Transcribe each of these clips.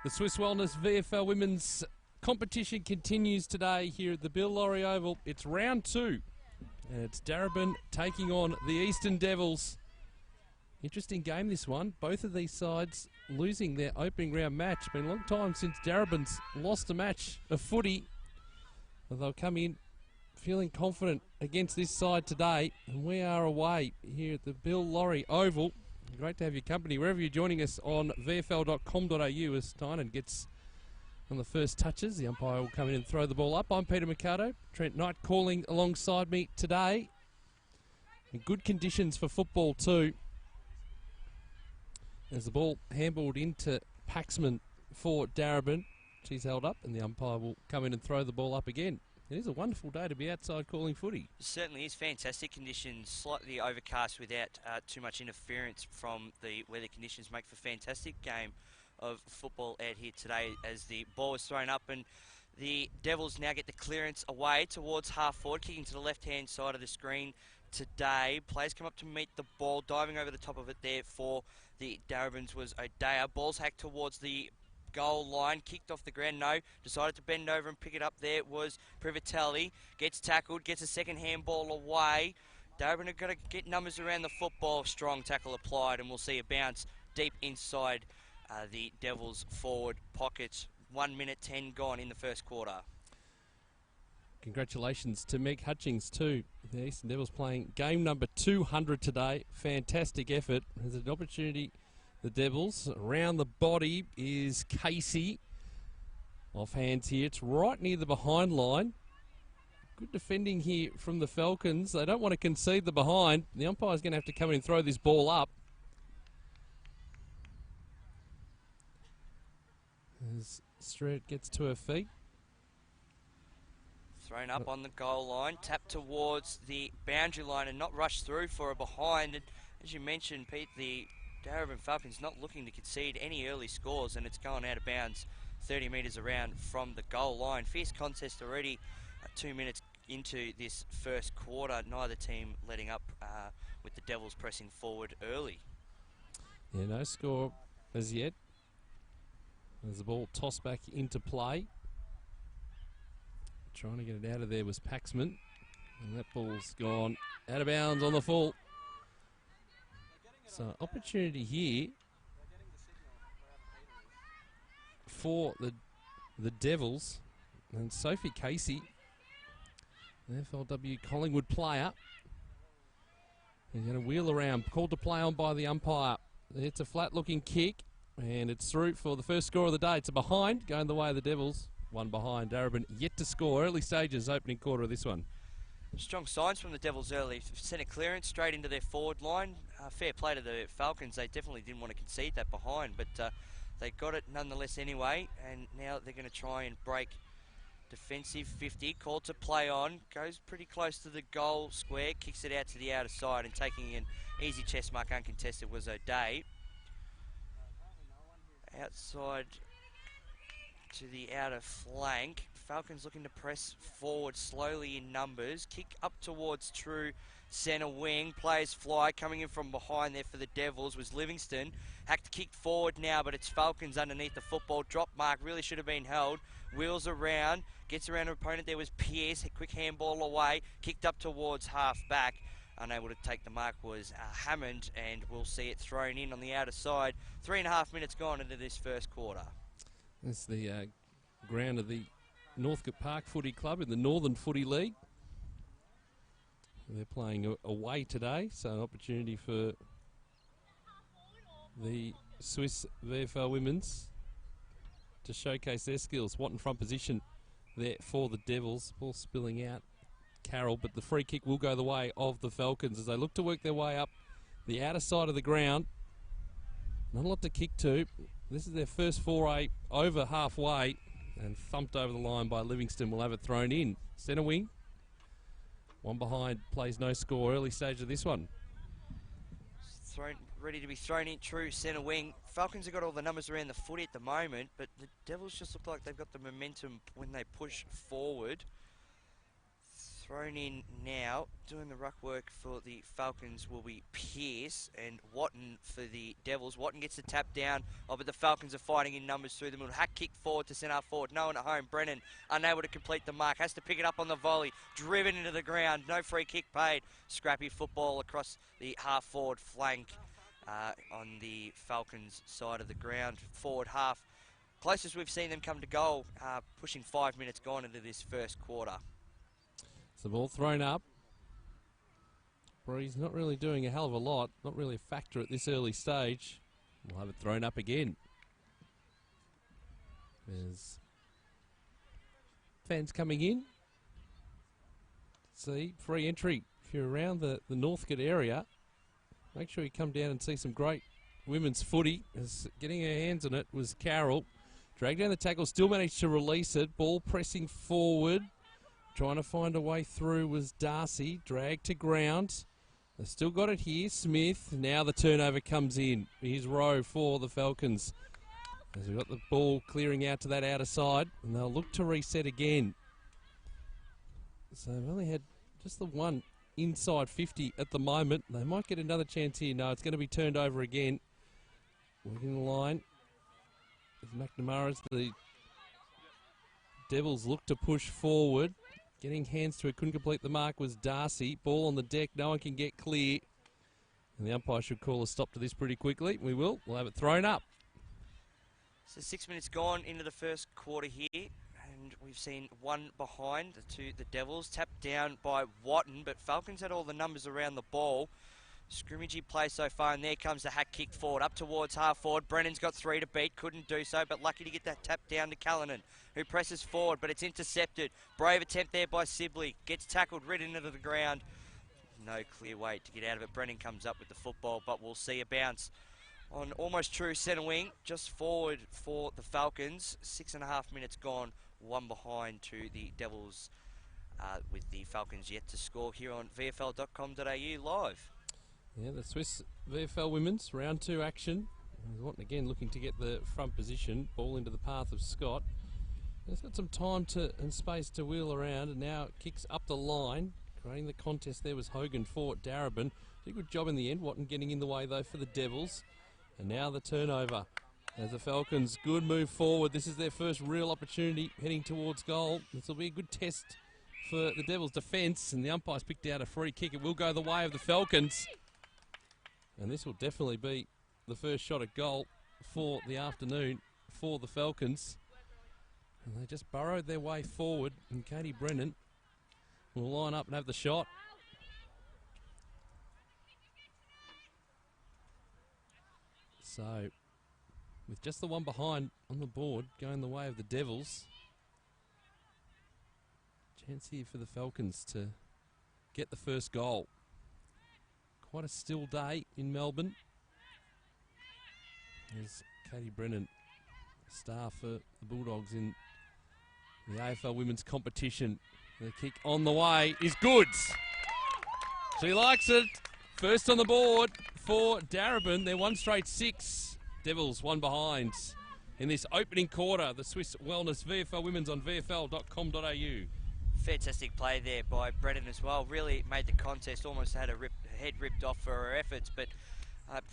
The Swisse Wellness VFL Women's competition continues today here at the Bill Laurie Oval. It's round 2, and it's Darebin taking on the Eastern Devils. Interesting game, this one. Both of these sides losing their opening round match. Been a long time since Darebin's lost a match of footy. But they'll come in feeling confident against this side today. And we are away here at the Bill Laurie Oval. Great to have your company wherever you're joining us on vfl.com.au as Tynan gets on the first touches. The umpire will come in and throw the ball up. I'm Peter Mercado. Trent Knight calling alongside me today. In good conditions for football too. As the ball handballed into Paxman for Darebin. She's held up and the umpire will come in and throw the ball up again. It is a wonderful day to be outside calling footy. It certainly is. Fantastic conditions, slightly overcast without too much interference from the weather conditions. Make for a fantastic game of football out here today as the ball is thrown up and the Devils now get the clearance away towards half forward, kicking to the left-hand side of the screen today. Players come up to meet the ball, diving over the top of it there for the Darebins was O'Dea. Ball's hacked towards the goal line, kicked off the ground, no, decided to bend over and pick it up. There was Privatelli, gets tackled, gets a second handball away. Darebin have got to get numbers around the football. Strong tackle applied, and we'll see a bounce deep inside the Devils' forward pockets. 1 minute 10 gone in the first quarter. Congratulations to Meg Hutchings too. The Eastern Devils playing game number 200 today. Fantastic effort. There's an opportunity. The Devils, around the body is Casey. Off hands here. It's right near the behind line. Good defending here from the Falcons. They don't want to concede the behind. The umpire's going to have to come in and throw this ball up. As Stewart gets to her feet. Thrown up on the goal line, tapped towards the boundary line and not rushed through for a behind. And as you mentioned, Pete, the Darebin Falcons not looking to concede any early scores, and it's going out of bounds 30 metres around from the goal line. Fierce contest already 2 minutes into this first quarter. Neither team letting up with the Devils pressing forward early. Yeah, no score as yet. As the ball tossed back into play. Trying to get it out of there was Paxman. And that ball's gone out of bounds on the full. So opportunity here for the Devils. And Sophie Casey, the FLW Collingwood player, is going to wheel around. Called to play on by the umpire. It's a flat looking kick. And it's through for the first score of the day. It's a behind, going the way of the Devils. One behind. Darebin yet to score. Early stages, opening quarter of this one. Strong signs from the Devils early. Sent a clearance straight into their forward line. Fair play to the Falcons. They definitely didn't want to concede that behind, but they got it nonetheless anyway. And now they're going to try and break defensive 50. Called to play on. Goes pretty close to the goal square. Kicks it out to the outer side and taking an easy chest mark uncontested was O'Dea. Outside to the outer flank. Falcons looking to press forward slowly in numbers. Kick up towards true centre wing. Players fly. Coming in from behind there for the Devils was Livingston. Hacked kicked forward now, but it's Falcons underneath the football. Drop mark really should have been held. Wheels around. Gets around her opponent. There was Pierce. A quick handball away. Kicked up towards half back. Unable to take the mark was Hammond, and we'll see it thrown in on the outer side. 3.5 minutes gone into this first quarter. That's the ground of the Northcote Park Footy Club in the Northern Footy League. They're playing away today, so an opportunity for the Swisse VFL Women's to showcase their skills. What in front position there for the Devils. Ball spilling out. Carroll, but the free kick will go the way of the Falcons as they look to work their way up the outer side of the ground. Not a lot to kick to. This is their first foray over halfway and thumped over the line by Livingston. Will have it thrown in. Centre wing. One behind, plays no score. Early stage of this one. Ready to be thrown in true centre wing. Falcons have got all the numbers around the footy at the moment, but the Devils just look like they've got the momentum when they push forward. Thrown in now, doing the ruck work for the Falcons will be Pearce and Watton for the Devils. Watton gets the tap down, but the Falcons are fighting in numbers through the middle. Hack kick forward to centre half forward. No one at home. Brennan unable to complete the mark. Has to pick it up on the volley. Driven into the ground. No free kick paid. Scrappy football across the half forward flank on the Falcons side of the ground. Forward half. Closest we've seen them come to goal, pushing 5 minutes gone into this first quarter. The ball thrown up. Bree's not really doing a hell of a lot. Not really a factor at this early stage. We'll have it thrown up again. There's fans coming in. See, free entry. If you're around the Northcote area, make sure you come down and see some great women's footy. As getting her hands on it was Carroll. Dragged down the tackle, still managed to release it. Ball pressing forward. Trying to find a way through was Darcy. Dragged to ground. They've still got it here. Smith. Now the turnover comes in. Here's Rowe for the Falcons. As we've got the ball clearing out to that outer side. And they'll look to reset again. So they've only had just the one inside 50 at the moment. They might get another chance here. No, it's going to be turned over again. Working the line. As McNamara's the Devils look to push forward. Getting hands to it, couldn't complete the mark was Darcy. Ball on the deck, no one can get clear. And the umpire should call a stop to this pretty quickly. We will. We'll have it thrown up. So 6 minutes gone into the first quarter here. And we've seen one behind to the Devils. Tapped down by Watton, but Falcons had all the numbers around the ball. Scrimmagey play so far, and there comes the hack kick forward, up towards half forward. Brennan's got 3 to beat, couldn't do so, but lucky to get that tap down to Callanan, who presses forward, but it's intercepted. Brave attempt there by Sibley, gets tackled, ridden into the ground. No clear way to get out of it. Brennan comes up with the football, but we'll see a bounce on almost true centre wing, just forward for the Falcons. 6.5 minutes gone, one behind to the Devils, with the Falcons yet to score here on VFL.com.au live. Yeah, the Swisse VFL women's round 2 action. Watton again looking to get the front position. Ball into the path of Scott. He's got some time and space to wheel around, and now kicks up the line. Creating the contest there was Hogan for Darebin. Did a good job in the end. Watton getting in the way though for the Devils. And now the turnover. As the Falcons, good move forward. This is their first real opportunity heading towards goal. This will be a good test for the Devils' defence, and the umpire's picked out a free kick. It will go the way of the Falcons. And this will definitely be the first shot at goal for the afternoon for the Falcons. And they just burrowed their way forward, and Katie Brennan will line up and have the shot. So, with just the one behind on the board going the way of the Devils, chance here for the Falcons to get the first goal. Quite a still day in Melbourne. There's Katie Brennan, star for the Bulldogs in the AFL women's competition. The kick on the way is good. She likes it. First on the board for Darebin. They're 1 straight 6. Devils 1 behind in this opening quarter. The Swisse Wellness VFL women's on VFL.com.au. Fantastic play there by Brennan as well. Really made the contest, almost had her head ripped off for her efforts, but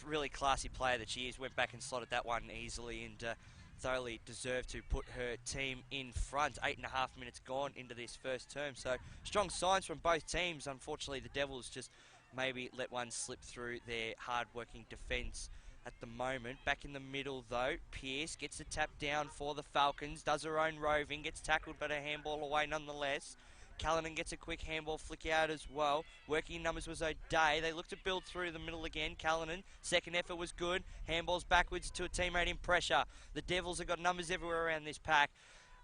really classy player that she is. Went back and slotted that one easily and thoroughly deserved to put her team in front. 8.5 minutes gone into this first term, so strong signs from both teams. Unfortunately, the Devils just maybe let one slip through their hard-working defence at the moment. Back in the middle though, Pearce gets the tap down for the Falcons, does her own roving, gets tackled but a handball away nonetheless. Callanan gets a quick handball flick out as well. Working numbers was O'Day. They look to build through the middle again. Callanan, second effort was good. Handballs backwards to a teammate in pressure. The Devils have got numbers everywhere around this pack.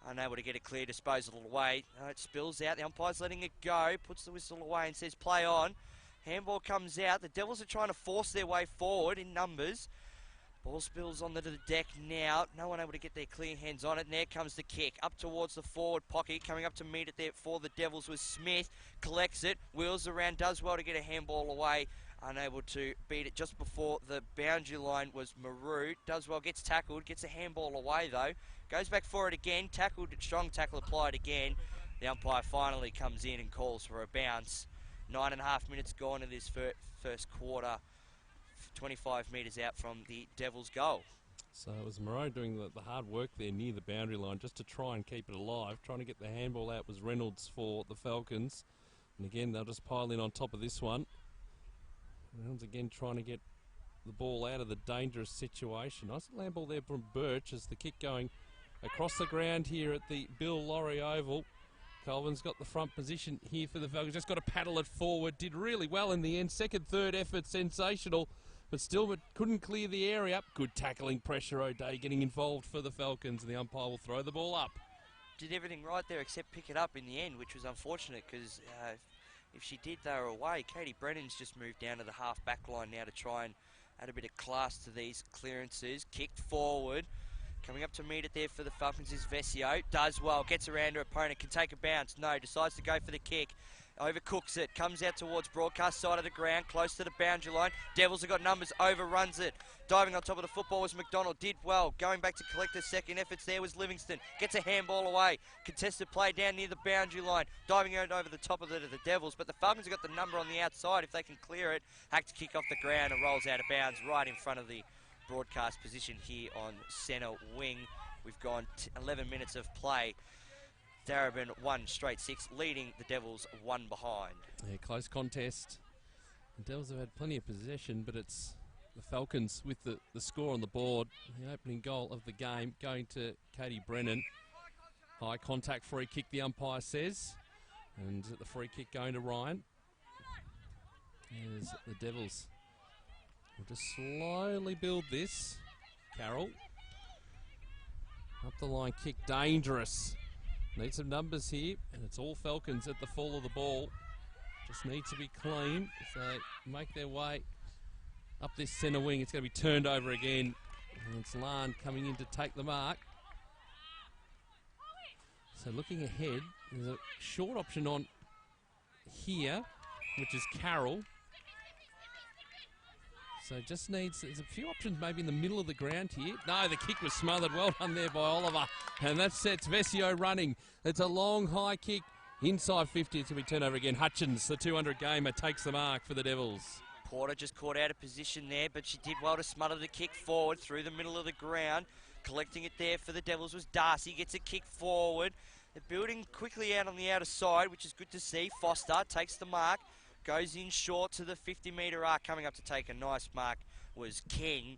Unable to get a clear disposal away. It spills out. The umpire's letting it go. Puts the whistle away and says play on. Handball comes out. The Devils are trying to force their way forward in numbers. Ball spills onto the deck now. No one able to get their clear hands on it. And there comes the kick. Up towards the forward pocket. Coming up to meet it there for the Devils was Smith. Collects it. Wheels around. Does well to get a handball away. Unable to beat it just before the boundary line was Maroot. Does well. Gets tackled. Gets a handball away though. Goes back for it again. Tackled. Strong tackle applied again. the umpire finally comes in and calls for a bounce. 9.5 minutes gone in this first quarter. 25 metres out from the Devils' goal. So it was Moreau doing the hard work there near the boundary line just to try and keep it alive. Trying to get the handball out was Reynolds for the Falcons. And again, they'll just pile in on top of this one. Reynolds again trying to get the ball out of the dangerous situation. Nice land ball there from Birch as the kick going across the ground here at the Bill Laurie Oval. Colvin's got the front position here for the Falcons. Just got to paddle it forward. Did really well in the end. Second, third effort, sensational. But still couldn't clear the area. Good tackling pressure. O'Day getting involved for the Falcons. And the umpire will throw the ball up. Did everything right there except pick it up in the end, which was unfortunate because if she did, they were away. Katie Brennan's just moved down to the half-back line now to try and add a bit of class to these clearances. Kicked forward. Coming up to meet it there for the Falcons is Vesio. Does well. Gets around her opponent. Can take a bounce. No. Decides to go for the kick. Overcooks it. Comes out towards broadcast side of the ground. Close to the boundary line. Devils have got numbers. Overruns it. Diving on top of the football was McDonald. Did well. Going back to collect the second efforts there was Livingston. Gets a handball away. Contested play down near the boundary line. Diving out over the top of it of the Devils. But the Falcons have got the number on the outside if they can clear it. Hack to kick off the ground and rolls out of bounds right in front of the broadcast position here on centre wing. We've gone 11 minutes of play. Darebin 1 straight 6, leading the Devils 1 behind. Yeah, close contest. The Devils have had plenty of possession, but it's the Falcons with the score on the board. The opening goal of the game going to Katie Brennan. High contact free kick, the umpire says. And the free kick going to Ryan. As the Devils will just slowly build this. Carroll. Up the line kick, dangerous. Need some numbers here, and it's all Falcons at the fall of the ball. Just needs to be clean as they make their way up this centre wing. It's going to be turned over again. And it's Lan coming in to take the mark. So looking ahead, there's a short option on here, which is Carroll. So just needs, there's a few options maybe in the middle of the ground here. No, the kick was smothered. Well done there by Oliver. And that sets Vesio running. It's a long high kick inside 50. It's going to be turned over again. Hutchins, the 200 gamer, takes the mark for the Devils. Porter just caught out of position there, but she did well to smother the kick forward through the middle of the ground. Collecting it there for the Devils was Darcy. Gets a kick forward. They're building quickly out on the outer side, which is good to see. Foster takes the mark. Goes in short to the 50-metre arc. Coming up to take a nice mark was King.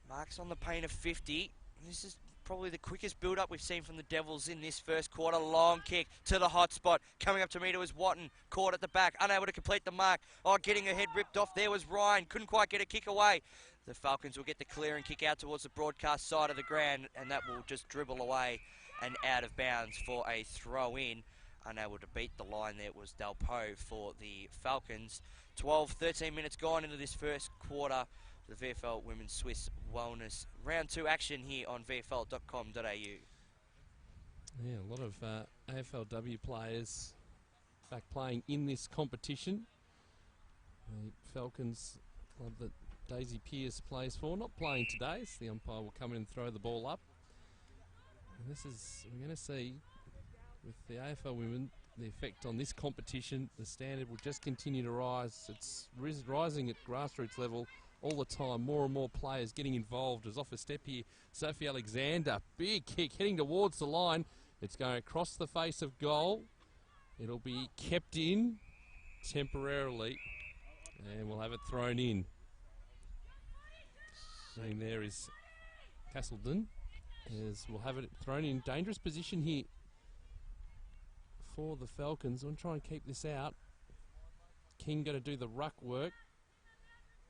Marks on the paint of 50. This is probably the quickest build-up we've seen from the Devils in this first quarter. Long kick to the hot spot. Coming up to meet it was Watton. Caught at the back. Unable to complete the mark. Oh, getting her head ripped off. There was Ryan. Couldn't quite get a kick away. The Falcons will get the clear and kick out towards the broadcast side of the ground, and that will just dribble away and out of bounds for a throw-in. Unable to beat the line there was Dalpo for the Falcons. 13 minutes gone into this first quarter. The VFL Women's Swisse Wellness Round 2 action here on VFL.com.au. Yeah, a lot of AFLW players back playing in this competition. The Falcons club that Daisy Pearce plays for, not playing today, so the umpire will come in and throw the ball up. And this is, we're going to see with the AFL women, the effect on this competition. The standard will just continue to rise. It's rising at grassroots level all the time. More and more players getting involved. As off a step here, Sophie Alexander. Big kick heading towards the line. It's going across the face of goal. It'll be kept in temporarily. And we'll have it thrown in. Seen there is Castleton. As we'll have it thrown in. Dangerous position here for the Falcons. I'm trying to keep this out. King got to do the ruck work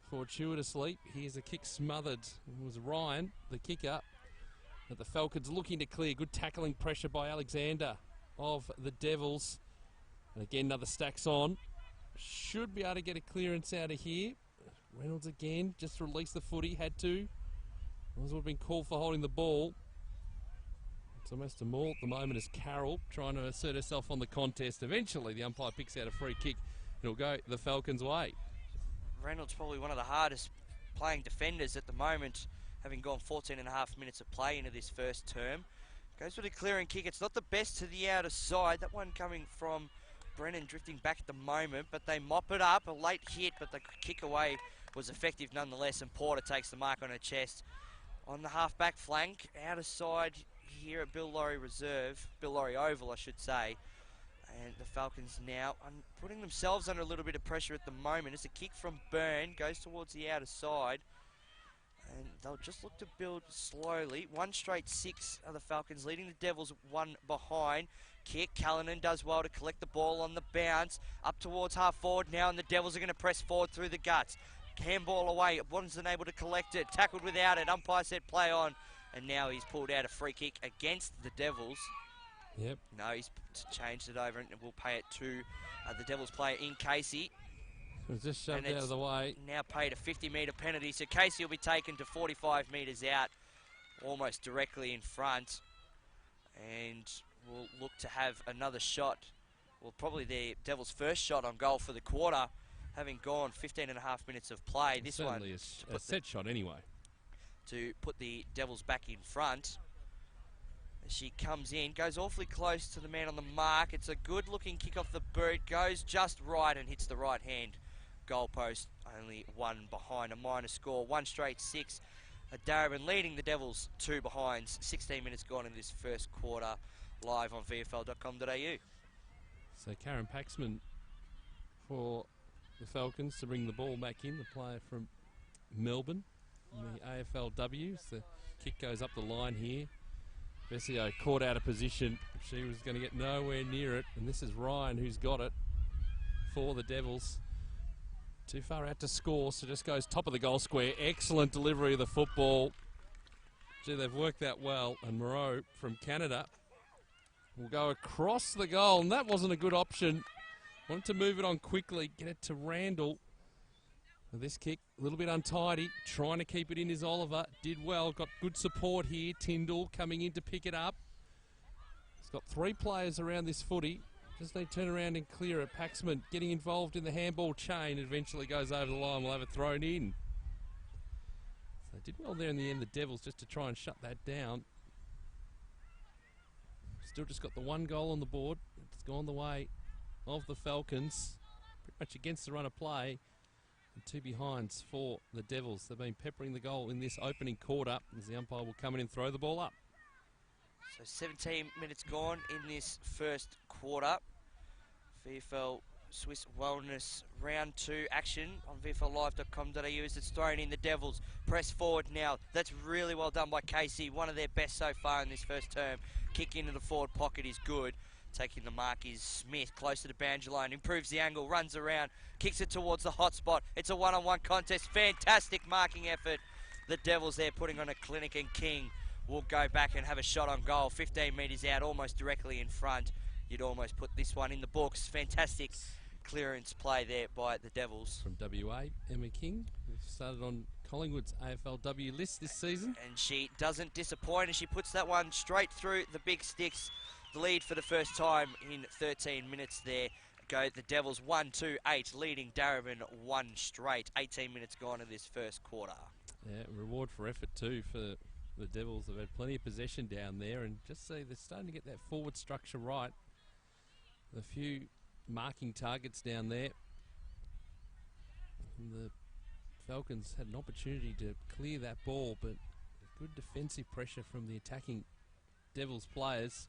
fortuitously. Here's a kick smothered. It was Ryan, the kicker. But the Falcons looking to clear. Good tackling pressure by Alexander of the Devils. And again, another stacks on. Should be able to get a clearance out of here. Reynolds again, just released the footy, had to. Would have been called for holding the ball. It's almost a maul at the moment as Carroll trying to assert herself on the contest. Eventually, the umpire picks out a free kick. It'll go the Falcons' way. Reynolds probably one of the hardest playing defenders at the moment, having gone 14.5 minutes of play into this first term. Goes for the clearing kick. It's not the best to the outer side. That one coming from Brennan drifting back at the moment, but they mop it up. A late hit, but the kick away was effective nonetheless, and Porter takes the mark on her chest. On the half-back flank, outer side here at Bill Laurie Oval, I should say. And the Falcons now putting themselves under a little bit of pressure at the moment. It's a kick from Byrne, goes towards the outer side. And they'll just look to build slowly. 1 straight 6 are the Falcons, leading the Devils 1 behind. Kick, Callanan does well to collect the ball on the bounce. Up towards half forward now, and the Devils are going to press forward through the guts. Handball away, wasn't able to collect it. Tackled without it, umpire said play on. And now he's pulled out a free kick against the Devils. Yep. No, he's changed it over and will pay it to the Devils player in Casey. It was just shoved out of the way. Now paid a 50-metre penalty, so Casey will be taken to 45 metres out, almost directly in front. And we'll look to have another shot. Well, probably the Devils' first shot on goal for the quarter, having gone 15 and a half minutes of play. This one certainly a set shot anyway. To put the Devils back in front. As she comes in, goes awfully close to the man on the mark. It's a good-looking kick off the boot, goes just right and hits the right hand goalpost. Only 1 behind, a minor score. 1 straight 6. Darebin leading the Devils 2 behinds. 16 minutes gone in this first quarter. Live on VFL.com.au. So Karen Paxman for the Falcons to bring the ball back in, the player from Melbourne in the AFLW. So the kick goes up the line here. Vesio caught out of position. She was going to get nowhere near it, and this is Ryan who's got it for the Devils. Too far out to score, so just goes top of the goal square. Excellent delivery of the football. Gee, they've worked that well. And Moreau from Canada will go across the goal, and that wasn't a good option. Wanted to move it on quickly, get it to Randall. This kick, a little bit untidy, trying to keep it in is Oliver. Did well, got good support here. Tyndall coming in to pick it up. He's got 3 players around this footy. Just they turn around and clear it. Paxman getting involved in the handball chain. Eventually goes over the line. We'll have it thrown in. So they did well there in the end, the Devils, just to try and shut that down. Still just got the 1 goal on the board. It's gone the way of the Falcons. Pretty much against the run of play. And 2 behinds for the Devils. They've been peppering the goal in this opening quarter as the umpire will come in and throw the ball up. So 17 minutes gone in this first quarter. VFL Swisse Wellness Round 2 action on VFLLive.com.au as it's thrown in. The Devils press forward now. That's really well done by Casey. One of their best so far in this first term. Kick into the forward pocket is good. Taking the mark is Smith, closer to Bangeline, improves the angle, runs around, kicks it towards the hot spot. It's a one-on-one contest, fantastic marking effort. The Devils there putting on a clinic, and King will go back and have a shot on goal, 15 metres out, almost directly in front. You'd almost put this one in the books. Fantastic clearance play there by the Devils. From WA, Emma King, who started on Collingwood's AFLW list this season. And she doesn't disappoint, and she puts that one straight through the big sticks. The lead for the first time in 13 minutes there. Go the Devils 1-2-8, leading Darebin 1 straight. 18 minutes gone in this first quarter. Yeah, reward for effort too for the Devils. They've had plenty of possession down there, and just see they're starting to get that forward structure right. A few marking targets down there. And the Falcons had an opportunity to clear that ball, but good defensive pressure from the attacking Devils players.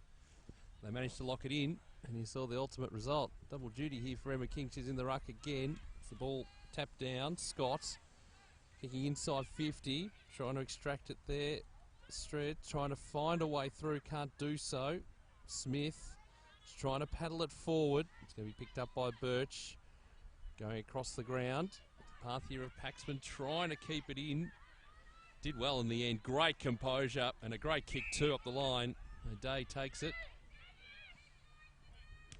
They managed to lock it in, and you saw the ultimate result. Double duty here for Emma King. She's in the ruck again. It's the ball tapped down. Scott kicking inside 50, trying to extract it there. Stretch trying to find a way through, can't do so. Smith is trying to paddle it forward. It's going to be picked up by Birch. Going across the ground. Path here of Paxman trying to keep it in. Did well in the end. Great composure and a great kick too up the line. Day takes it.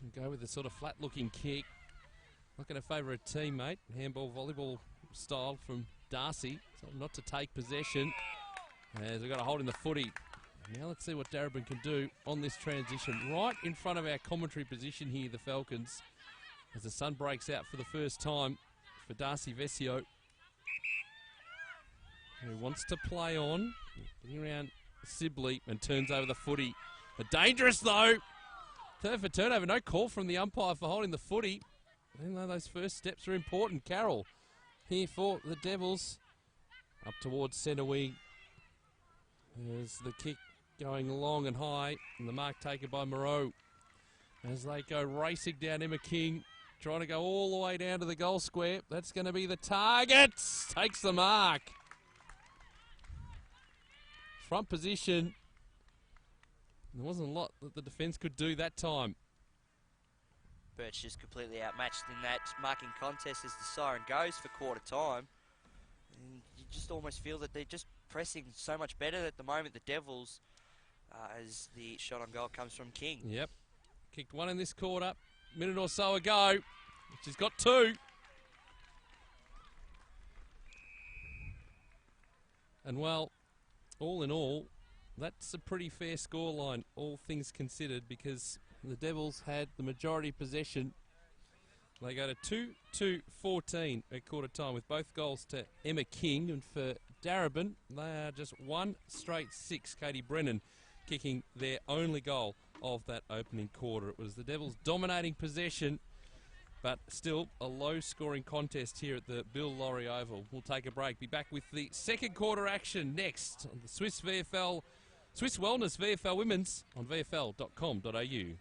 And go with a sort of flat-looking kick. Not going to favour a teammate. Handball, volleyball style from Darcy. So not to take possession. As we've got a hold in the footy. Now let's see what Darebin can do on this transition. Right in front of our commentary position here, the Falcons. As the sun breaks out for the first time for Darcy Vesio, who wants to play on. Getting around Sibley and turns over the footy. Dangerous though. Turn for turnover. No call from the umpire for holding the footy. Even though those first steps are important. Carroll here for the Devils. Up towards centre wing. There's the kick going long and high. And the mark taken by Moreau. As they go racing down Emma King. Trying to go all the way down to the goal square. That's going to be the target. Takes the mark. Front position. There wasn't a lot that the defence could do that time. Birch just completely outmatched in that marking contest as the siren goes for quarter time. And you just almost feel that they're just pressing so much better at the moment, the Devils, as the shot on goal comes from King. Yep. Kicked one in this quarter. Minute or so ago. She's got two. And well, all in all, that's a pretty fair scoreline, all things considered, because the Devils had the majority possession. They go to 2-2-14 at quarter time with both goals to Emma King. And for Darebin, they are just one straight six. Katie Brennan kicking their only goal of that opening quarter. It was the Devils dominating possession, but still a low-scoring contest here at the Bill Laurie Oval. We'll take a break. Be back with the second quarter action next on the Swisse Wellness VFL Women's on vfl.com.au.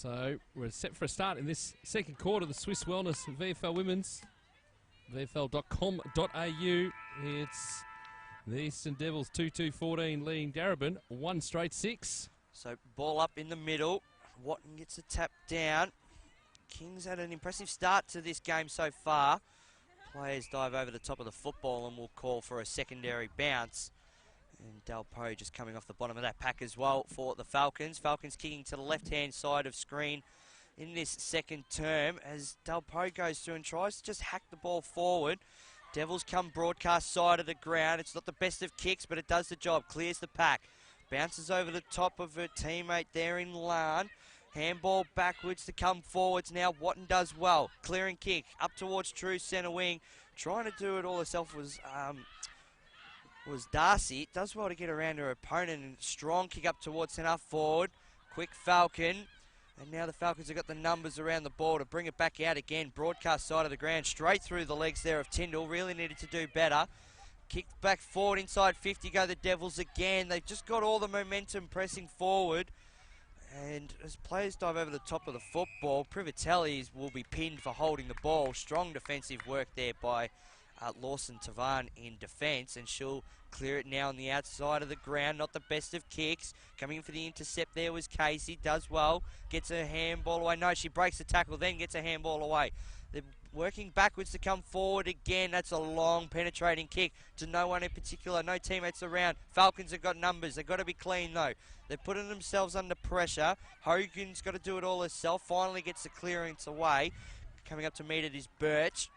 So we're set for a start in this second quarter. The Swisse Wellness VFL Women's, VFL.com.au. It's the Eastern Devils 2-2-14 leading Darebin 1 straight 6. So ball up in the middle. Watton gets a tap down. Kings had an impressive start to this game so far. Players dive over the top of the football and will call for a secondary bounce. And Dalpo just coming off the bottom of that pack as well for the Falcons. Falcons kicking to the left-hand side of screen in this second term as Dalpo goes through and tries to just hack the ball forward. Devils come broadcast side of the ground. It's not the best of kicks, but it does the job. Clears the pack. Bounces over the top of her teammate there in Larn. Handball backwards to come forwards now. Watton does well. Clearing kick up towards true centre wing. Trying to do it all herself was Darcy. Does well to get around her opponent. And strong kick up towards centre forward. Quick Falcon. And now the Falcons have got the numbers around the ball to bring it back out again. Broadcast side of the ground. Straight through the legs there of Tyndall. Really needed to do better. Kicked back forward inside 50. Go the Devils again. They've just got all the momentum pressing forward. And as players dive over the top of the football, Privatelli will be pinned for holding the ball. Strong defensive work there by Lawson Tavan in defence, and she'll clear it now on the outside of the ground. Not the best of kicks. Coming in for the intercept there was Casey. Does well. Gets her handball away. No, she breaks the tackle, then gets her handball away. They're working backwards to come forward again. That's a long penetrating kick to no one in particular. No teammates around. Falcons have got numbers. They've got to be clean though. They're putting themselves under pressure. Hogan's got to do it all herself. Finally gets the clearance away. Coming up to meet it is Birch.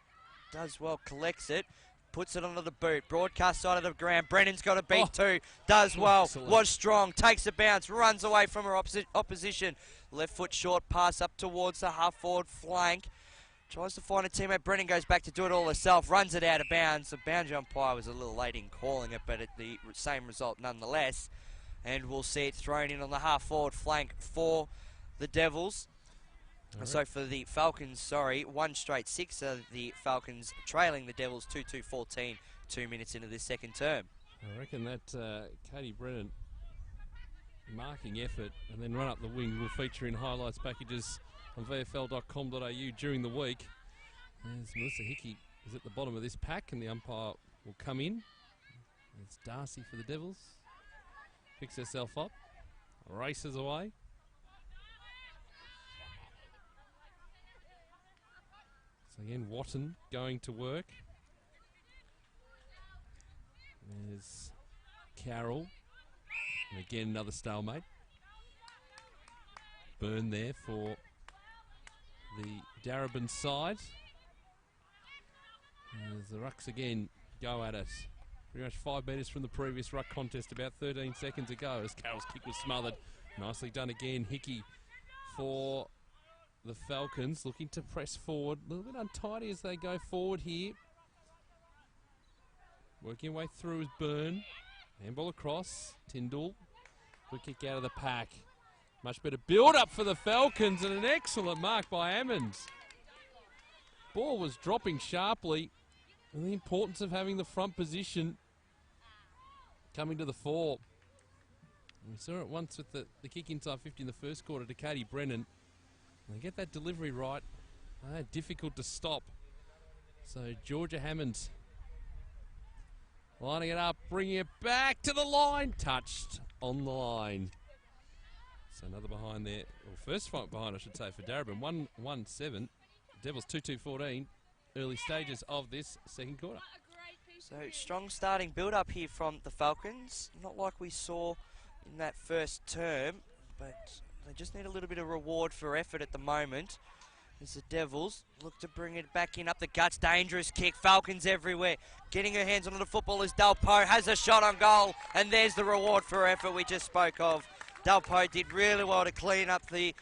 Does well, collects it. Puts it onto the boot. Broadcast side of the ground. Brennan's got a beat too. Does well. Excellent. Was strong. Takes a bounce. Runs away from her opposition. Left foot short pass up towards the half forward flank. Tries to find a teammate. Brennan goes back to do it all herself. Runs it out of bounds. The boundary umpire was a little late in calling it, but the same result nonetheless. And we'll see it thrown in on the half forward flank for the Devils. Right. So for the Falcons, 1 straight 6. The Falcons trailing the Devils 2-2-14, 2 minutes into this second term. I reckon that Katie Brennan marking effort and then run up the wing will feature in highlights packages on VFL.com.au during the week. As Melissa Hickey is at the bottom of this pack and the umpire will come in. It's Darcy for the Devils. Picks herself up, races away. So again, Watton going to work. There's Carroll. And again, another stalemate. Burn there for the Darebin side. As the rucks again go at it. Pretty much 5 metres from the previous ruck contest about 13 seconds ago as Carroll's kick was smothered. Nicely done again. Hickey for the Falcons looking to press forward. A little bit untidy as they go forward here. Working way through is Byrne. Handball across. Tyndall. Good kick out of the pack. Much better build up for the Falcons and an excellent mark by Ammons. Ball was dropping sharply. And the importance of having the front position coming to the fore. And we saw it once with the kick inside 50 in the first quarter to Katie Brennan. They get that delivery right. Difficult to stop. So Georgia Hammonds lining it up, bringing it back to the line. Touched on the line. So another behind there. Well, first fight behind, I should say, for Darebin. 1-1-7. Devils 2-2-14. Early stages of this second quarter. So strong starting build-up here from the Falcons. Not like we saw in that first term, but they just need a little bit of reward for effort at the moment. As the Devils look to bring it back in up the guts. Dangerous kick. Falcons everywhere. Getting her hands onto the football as Dalpo has a shot on goal. And there's the reward for effort we just spoke of. Dalpo did really well to clean up the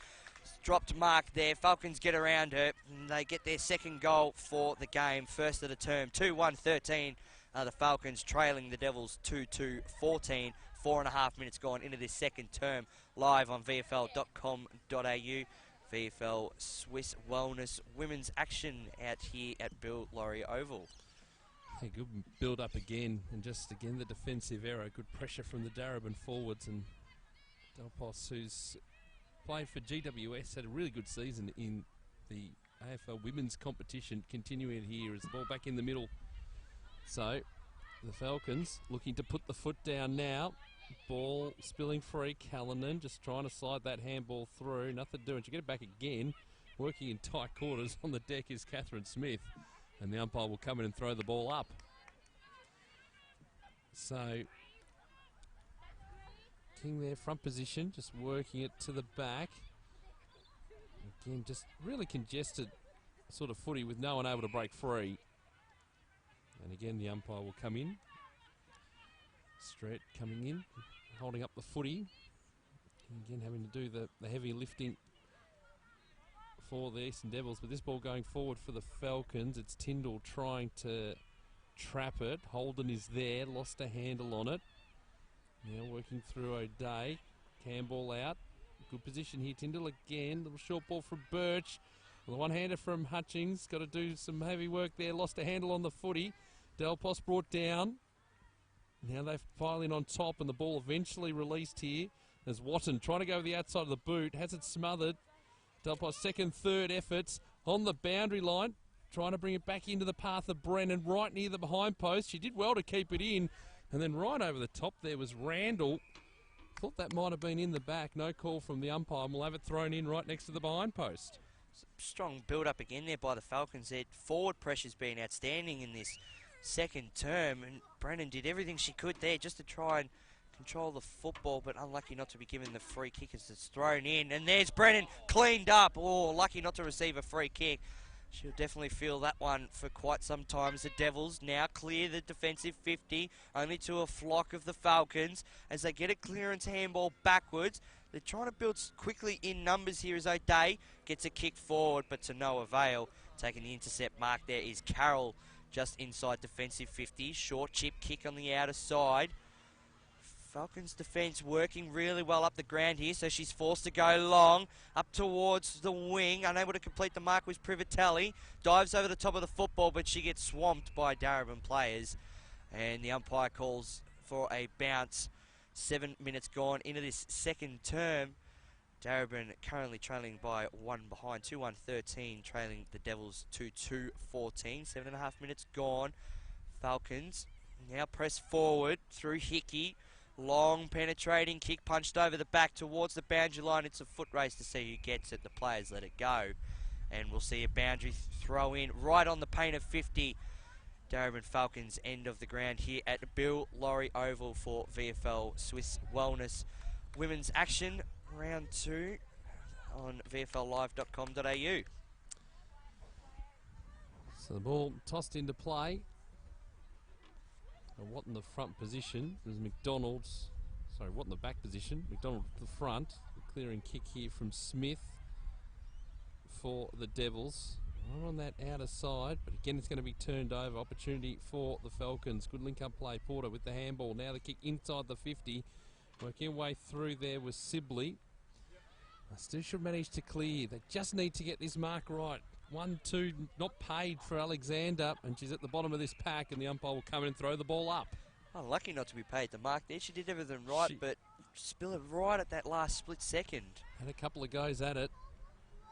dropped mark there. Falcons get around her. And they get their second goal for the game. First of the term. 2-1-13. The Falcons trailing the Devils 2-2-14. 4.5 minutes gone into this second term. Live on VFL.com.au. VFL Swisse Wellness Women's action out here at Bill Laurie Oval. Yeah, good build up again, and just again the defensive error. Good pressure from the Darebin forwards, and Delpos, who's played for GWS, had a really good season in the AFL women's competition, continuing here as the ball back in the middle. So the Falcons looking to put the foot down now. Ball spilling free. Callanan just trying to slide that handball through. Nothing doing. She get it back again. Working in tight quarters on the deck is Catherine Smith. And the umpire will come in and throw the ball up. So King there, front position, just working it to the back. Again, just really congested sort of footy with no one able to break free. And again, the umpire will come in. Stret coming in, holding up the footy. And again, having to do the heavy lifting for the Eastern Devils. But this ball going forward for the Falcons. It's Tyndall trying to trap it. Holden is there, lost a handle on it. Now working through O'Day. Campbell out. Good position here. Tyndall again. Little short ball from Birch. The one-hander from Hutchings. Got to do some heavy work there. Lost a handle on the footy. Delpos brought down. Now they're piling on top and the ball eventually released here. As Watton trying to go with the outside of the boot. Has it smothered. Delpos second, third efforts on the boundary line. Trying to bring it back into the path of Brennan right near the behind post. She did well to keep it in. And then right over the top there was Randall. Thought that might have been in the back. No call from the umpire. And we'll have it thrown in right next to the behind post. Strong build-up again there by the Falcons. Their forward pressure's been outstanding in this second term. And Brennan did everything she could there just to try and control the football, but unlucky not to be given the free kick as it's thrown in. And there's Brennan cleaned up. Oh, lucky not to receive a free kick. She'll definitely feel that one for quite some time as the Devils now clear the defensive 50, only to a flock of the Falcons as they get a clearance handball backwards. They're trying to build quickly in numbers here as O'Day gets a kick forward, but to no avail. Taking the intercept mark there is Carroll just inside defensive 50. Short chip kick on the outer side. Falcons defence working really well up the ground here, so she's forced to go long, up towards the wing. Unable to complete the mark was Privatelli. Dives over the top of the football, but she gets swamped by Darebin players. And the umpire calls for a bounce. 7 minutes gone into this second term. Darebin currently trailing by one behind, 2-1-13, trailing the Devils 2-2-14. 7.5 minutes gone. Falcons now press forward through Hickey. Long penetrating kick punched over the back towards the boundary line. It's a foot race to see who gets it. The players let it go. And we'll see a boundary throw in right on the paint of 50. Darebin Falcons end of the ground here at Bill Laurie Oval for VFL Swisse Wellness Women's Action Round 2 on vfllive.com.au. So the ball tossed into play. Watt in the front position. There's McDonald. Sorry, Watt in the back position. McDonald at the front. The clearing kick here from Smith for the Devils. Right on that outer side, but again it's going to be turned over. Opportunity for the Falcons. Good link-up play. Porter with the handball. Now the kick inside the 50. Working way through there was Sibley. Still should manage to clear. They just need to get this mark right. 1-2 not paid for Alexander, and she's at the bottom of this pack, and the umpire will come in and throw the ball up. Oh, lucky not to be paid the mark there. She did everything right, but spill it right at that last split second. Had a couple of goes at it.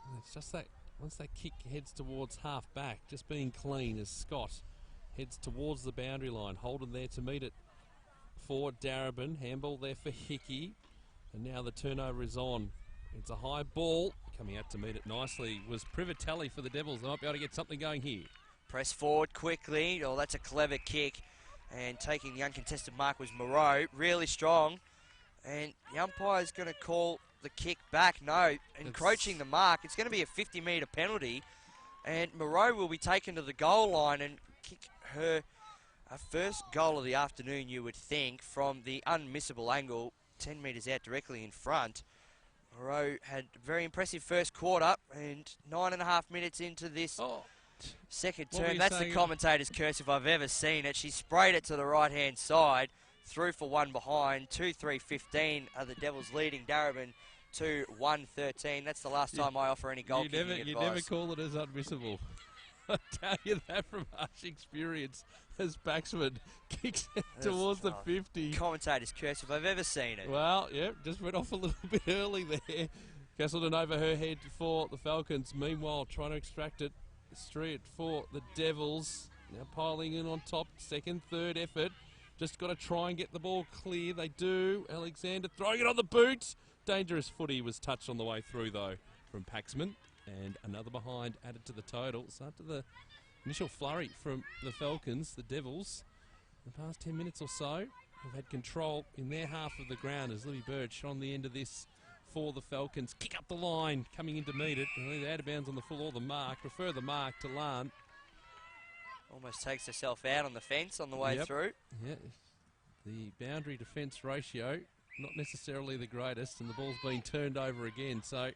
And it's just that once that kick heads towards half back, just being clean as Scott heads towards the boundary line. Holden there to meet it for Darebin. Handball there for Hickey. And now the turnover is on. It's a high ball. Coming out to meet it nicely was Privatelli for the Devils. They might be able to get something going here. Press forward quickly. Oh, that's a clever kick. And taking the uncontested mark was Moreau. Really strong. And the umpire's going to call the kick back. No, encroaching the mark. It's going to be a 50-metre penalty. And Moreau will be taken to the goal line and kick her first goal of the afternoon, you would think, from the unmissable angle, 10 metres out directly in front. Moreau had a very impressive first quarter, and 9.5 minutes into this second term. That's the commentator's curse if I've ever seen it. She sprayed it to the right-hand side, through for one behind. 2-3-15 are the Devils leading Darebin 2-1-13. That's the last time I offer any goal kicking advice. You never call it as unmissable. I tell you that from harsh experience as Baxman kicks it towards the 50. Commentator's curse if I've ever seen it. Well, yeah, just went off a little bit early there. Castleton over her head for the Falcons. Meanwhile, trying to extract it straight for the Devils. Now piling in on top. Second, third effort. Just got to try and get the ball clear. They do. Alexander throwing it on the boot. Dangerous footy was touched on the way through, though, from Paxman. And another behind added to the total. So after the initial flurry from the Falcons, the Devils, the past 10 minutes or so, have had control in their half of the ground as Libby Birch on the end of this for the Falcons. Kick up the line, coming in to meet it. Either out of bounds on the full or the mark. Prefer the mark to Lan. Almost takes herself out on the fence on the way through. Yeah, the boundary defence ratio, not necessarily the greatest, and the ball's been turned over again. So,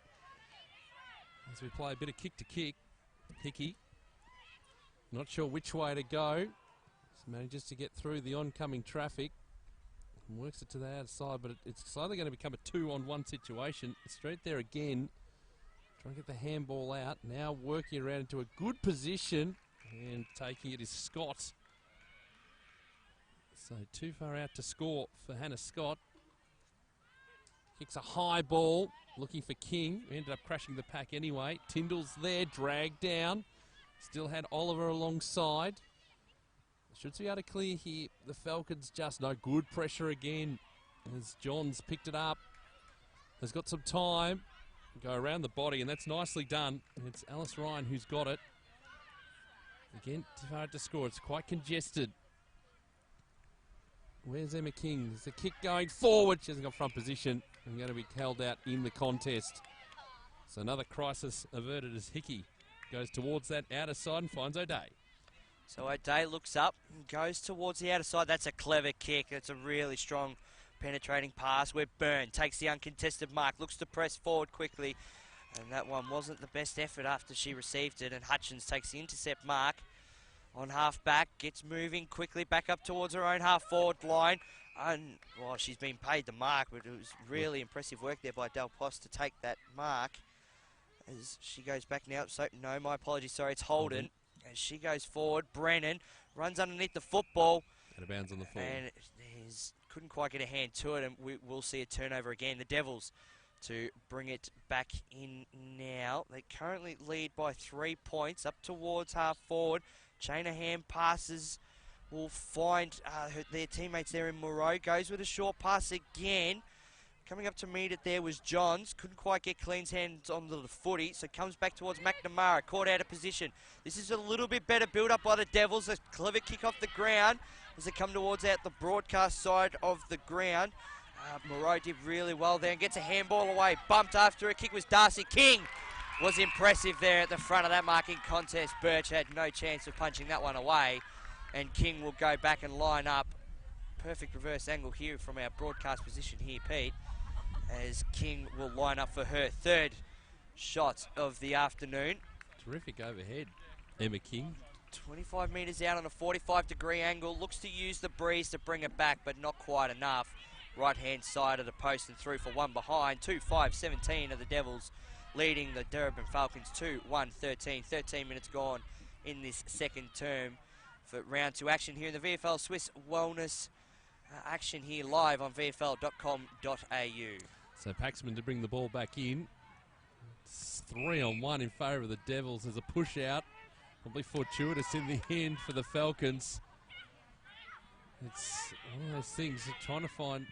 as we play a bit of kick to kick, Hickey, not sure which way to go. Manages to get through the oncoming traffic and works it to the outside, but it's either going to become a 2-on-1 situation. Straight there again. Trying to get the handball out. Now working around into a good position. And taking it is Scott. So too far out to score for Hannah Scott. Kicks a high ball, looking for King. Ended up crashing the pack anyway. Tyndall's there, dragged down. Still had Oliver alongside. Should be able to clear here. The Falcons just no good pressure again as Johns picked it up. Has got some time. Go around the body, and that's nicely done. And it's Alice Ryan who's got it. Again, too hard to score. It's quite congested. Where's Emma King? There's a kick going forward. She hasn't got front position. And going to be held out in the contest. So another crisis averted as Hickey goes towards that outer side and finds O'Day. So O'Day looks up and goes towards the outer side. That's a clever kick. That's a really strong penetrating pass where Byrne takes the uncontested mark, looks to press forward quickly. And that one wasn't the best effort after she received it. And Hutchins takes the intercept mark on half back, gets moving quickly back up towards her own half forward line. And, well, she's been paid the mark, but it was really impressive work there by Del Post to take that mark. As she goes back now. So, no, my apologies. Sorry, it's Holden. As she goes forward, Brennan runs underneath the football. Out of bounds on the full. And couldn't quite get a hand to it, and we will see a turnover again. The Devils to bring it back in now. They currently lead by 3 points up towards half forward. Shanahan passes will find their teammates there in Moreau. Goes with a short pass again. Coming up to meet it there was Johns. Couldn't quite get Clean's hands onto the footy, so comes back towards McNamara. Caught out of position. This is a little bit better build-up by the Devils. A clever kick off the ground as they come towards out the broadcast side of the ground. Moreau did really well there and gets a handball away. Bumped after a kick was Darcy King. Was impressive there at the front of that marking contest. Birch had no chance of punching that one away. And King will go back and line up. Perfect reverse angle here from our broadcast position here, Pete. As King will line up for her third shot of the afternoon. Terrific overhead, Emma King. 25 metres out on a 45-degree angle. Looks to use the breeze to bring it back, but not quite enough. Right-hand side of the post and through for one behind. 2-5-17 of the Devils leading the Darebin Falcons 2-1-13. 13 minutes gone in this second term for round 2 action here in the VFL Swisse Wellness action here live on VFL.com.au. So Paxman to bring the ball back in. It's 3-on-1 in favour of the Devils. There's a push out. Probably fortuitous in the end for the Falcons. It's one of those things, trying to find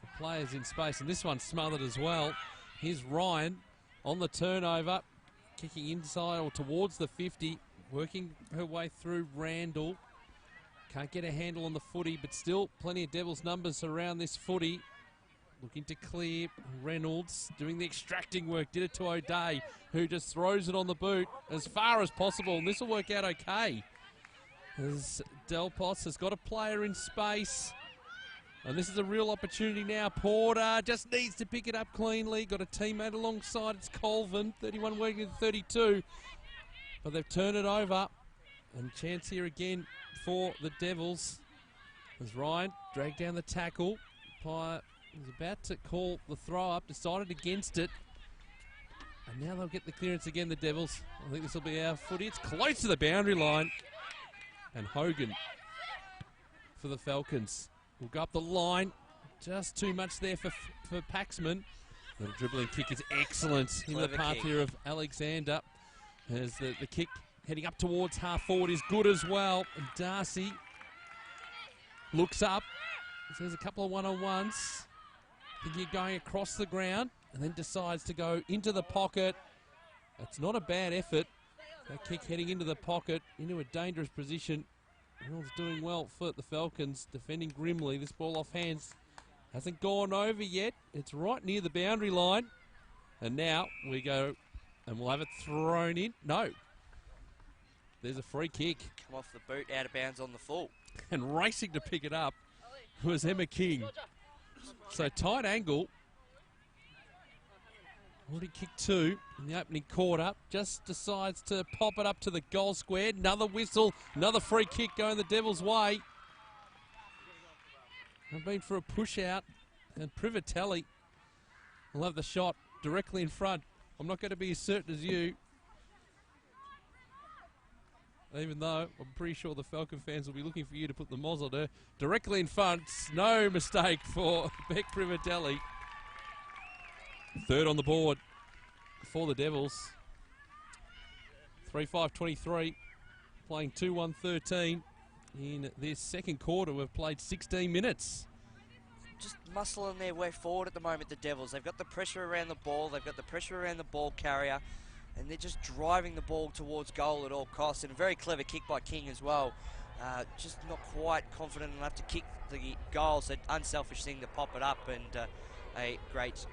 the players in space. And this one's smothered as well. Here's Ryan on the turnover. Kicking inside or towards the 50. Working her way through Randall. Can't get a handle on the footy, but still plenty of Devils numbers around this footy. Looking to clear. Reynolds doing the extracting work. Did it to O'Day, who just throws it on the boot as far as possible. And this will work out okay. As Delpos has got a player in space. And this is a real opportunity now. Porter just needs to pick it up cleanly. Got a teammate alongside. It's Colvin. 31 working to 32. But they've turned it over. And chance here again for the Devils. As Ryan dragged down the tackle. Pyer was about to call the throw up. Decided against it. And now they'll get the clearance again, the Devils. I think this will be our footy. It's close to the boundary line. And Hogan for the Falcons will go up the line. Just too much there for Paxman. The dribbling kick is excellent in the path here of Alexander. As the kick heading up towards half forward is good as well. And Darcy looks up. There's a couple of one-on-ones. Thinking going across the ground and then decides to go into the pocket. That's not a bad effort. That kick heading into the pocket, into a dangerous position. Reynolds doing well for the Falcons, defending grimly. This ball off hands hasn't gone over yet. It's right near the boundary line. And now we go and we'll have it thrown in. No. There's a free kick. Come off the boot, out of bounds on the full. And racing to pick it up was Emma King. So tight angle. Already kicked two in the opening quarter. Just decides to pop it up to the goal square. Another whistle, another free kick going the Devils' way. I've been for a push out, and Privatelli will have the shot directly in front. I'm not going to be as certain as you, even though I'm pretty sure the Falcon fans will be looking for you to put the moz on her. Directly in front, no mistake for Beck Privatelli. Third on the board for the Devils. 3-5-23, playing 2-1-13. In this second quarter, we've played 16 minutes. Just muscling their way forward at the moment, the Devils. They've got the pressure around the ball, they've got the pressure around the ball carrier, and they're just driving the ball towards goal at all costs. And a very clever kick by King as well. Just not quite confident enough to kick the goal, so unselfish thing to pop it up, and a great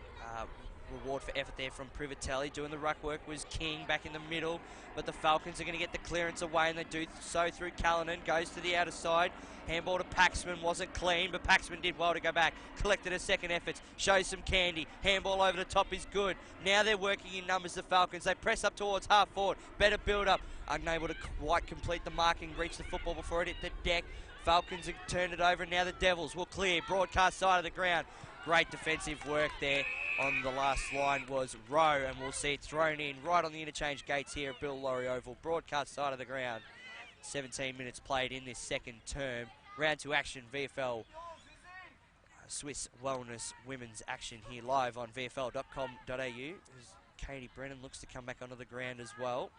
reward for effort there from Privatelli. Doing the ruck work was King back in the middle, but the Falcons are going to get the clearance away, and they do so through Callanan. Goes to the outer side, handball to Paxman, wasn't clean, but Paxman did well to go back, collected a second effort, shows some candy, handball over the top is good. Now they're working in numbers, the Falcons. They press up towards half forward, better build up, unable to quite complete the marking, reach the football before it hit the deck. Falcons have turned it over, and now the Devils will clear, broadcast side of the ground. Great defensive work there. On the last line was Rowe, and we'll see it thrown in right on the interchange gates here at Bill Laurie Oval. Broadcast side of the ground. 17 minutes played in this second term. Round to action, VFL Swisse Wellness Women's action here live on VFL.com.au. As Katie Brennan looks to come back onto the ground as well.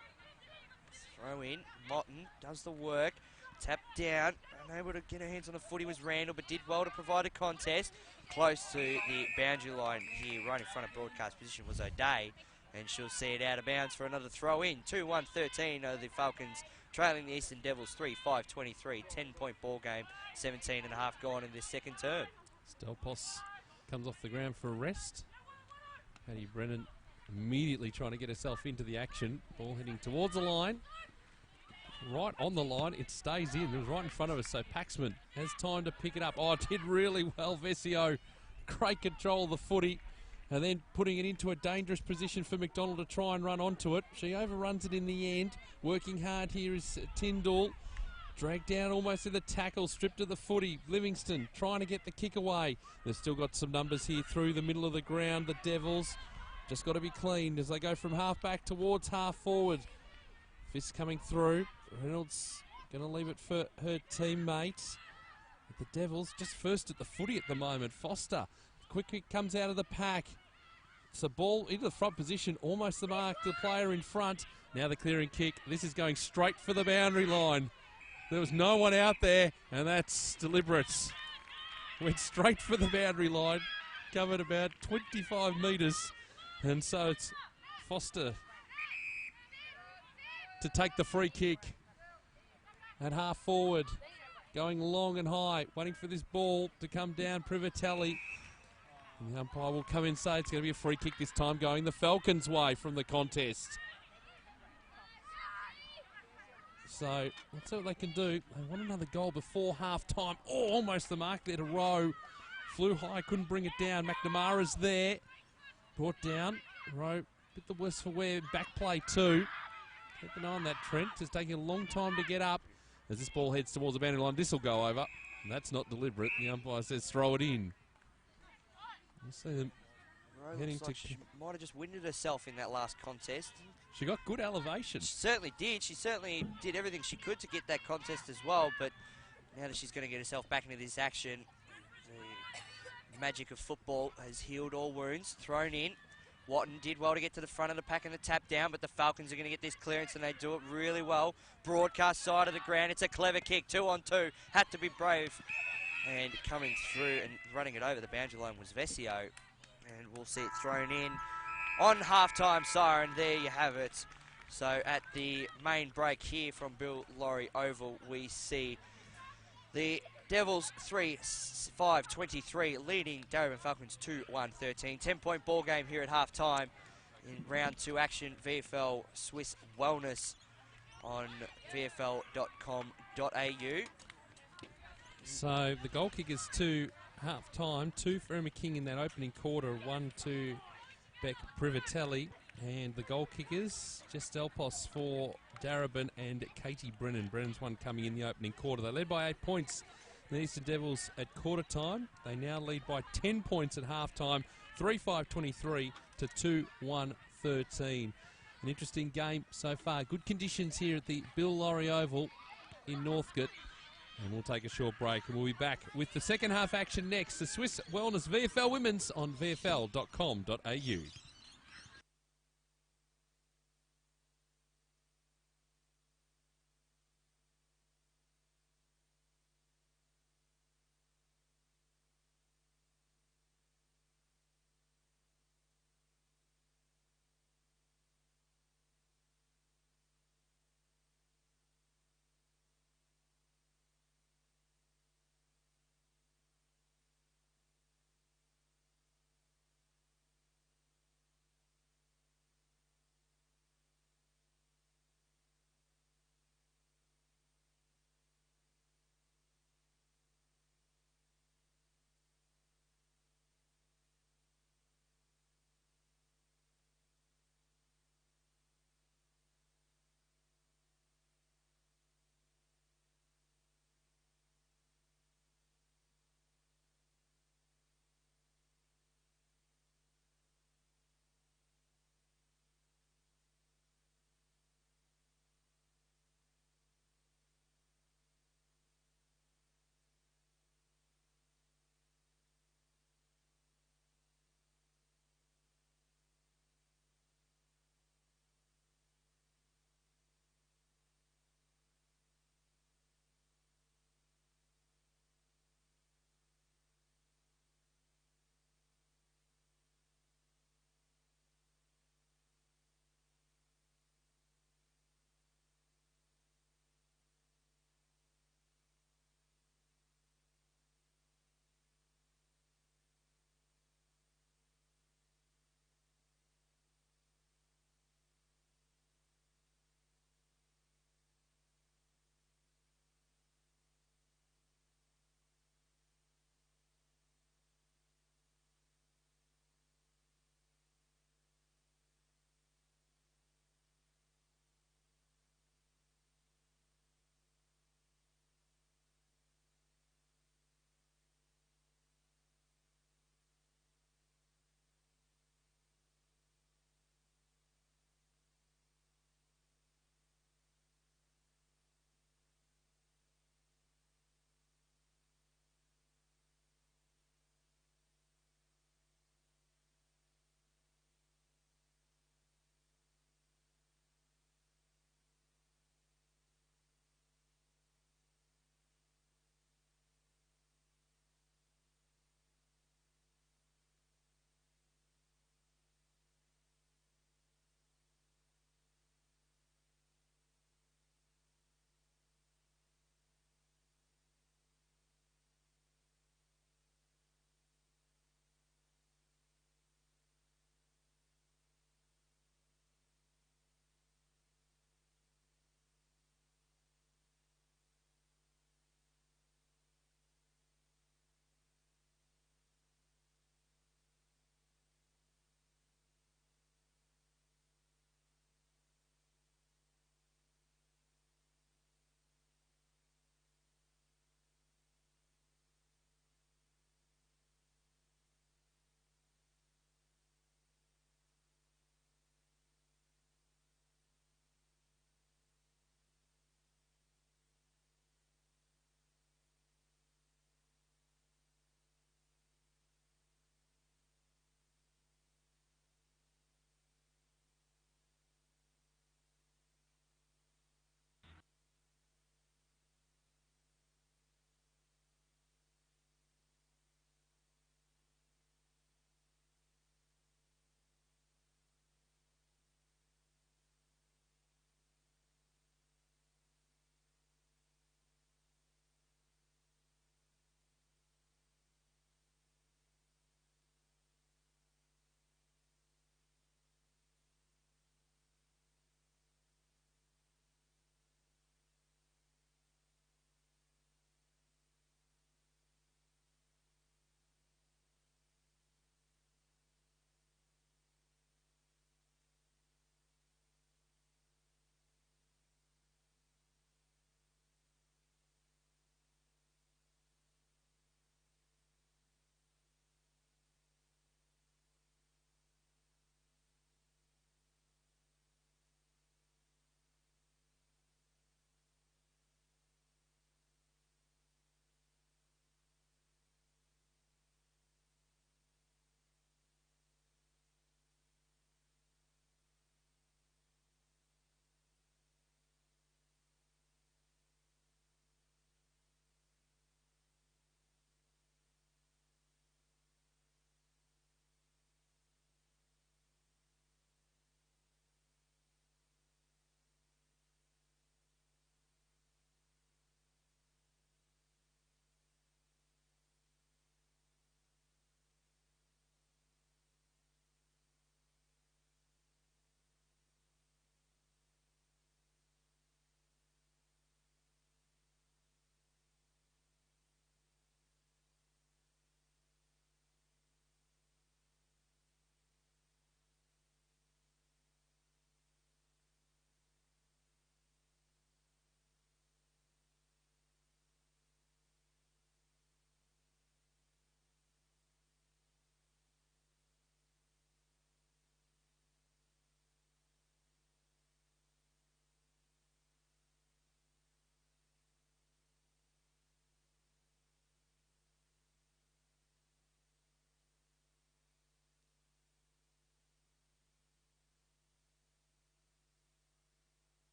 Throw in, Motten does the work. Tap down, unable to get her hands on the footy was Randall, but did well to provide a contest. Close to the boundary line here, right in front of broadcast position was O'Day, and she'll see it out of bounds for another throw in. 2-1-13 are the Falcons, trailing the Eastern Devils 3-5-23, 10-point ball game, 17 and a half gone in this second term. Stelpos comes off the ground for a rest. Katie Brennan immediately trying to get herself into the action. Ball heading towards the line. Right on the line, it stays in. It was right in front of us, so Paxman has time to pick it up. Oh, it did really well, Vesio. Great control of the footy, and then putting it into a dangerous position for McDonald to try and run onto it. She overruns it in the end. Working hard here is Tyndall. Dragged down almost to the tackle, stripped of the footy. Livingston trying to get the kick away. They've still got some numbers here through the middle of the ground. The Devils just got to be cleaned as they go from half back towards half forward. Fist coming through. Reynolds going to leave it for her teammates. The Devils just first at the footy at the moment. Foster, quick kick comes out of the pack. It's a ball into the front position, almost the mark, the player in front. Now the clearing kick. This is going straight for the boundary line. There was no one out there, and that's deliberate. Went straight for the boundary line, covered about 25 metres, and so it's Foster to take the free kick. At half forward, going long and high, waiting for this ball to come down. Privatelli. And the umpire will come in and say it's going to be a free kick this time, going the Falcons' way from the contest. So let's see what they can do. They want another goal before half time. Oh, almost the mark there to Rowe. Flew high, couldn't bring it down. McNamara's there. Brought down. Rowe, bit the worse for wear. Back play too. Keep an eye on that, Trent. It's taking a long time to get up. As this ball heads towards the boundary line, this will go over. And that's not deliberate. The umpire says throw it in. We'll see them heading to... She might have just winded herself in that last contest. She got good elevation. She certainly did. She certainly did everything she could to get that contest as well. But now that she's going to get herself back into this action, the magic of football has healed all wounds. Thrown in. Watton did well to get to the front of the pack and the tap down, but the Falcons are going to get this clearance and they do it really well. Broadcast side of the ground. It's a clever kick. 2-on-2. Had to be brave. And coming through and running it over the boundary line was Vesio. And we'll see it thrown in on halftime siren. There you have it. So at the main break here from Bill Laurie Oval, we see the Devils 3-5-23 leading Darebin Falcons 2-1-13. 10-point ball game here at halftime in round 2 action. VFL Swisse Wellness on vfl.com.au. So the goal kickers to half-time. 2 for Emma King in that opening quarter. 1 to Beck Privatelli. And the goal kickers, Jess Delpos for Darebin and Katie Brennan. Brennan's one coming in the opening quarter. They led by 8 points. The Eastern Devils at quarter time. They now lead by 10 points at half-time. 3-5-23 to 2-1-13. An interesting game so far. Good conditions here at the Bill Laurie Oval in Northcote. And we'll take a short break and we'll be back with the second half action next. The Swisse Wellness VFL Women's on vfl.com.au.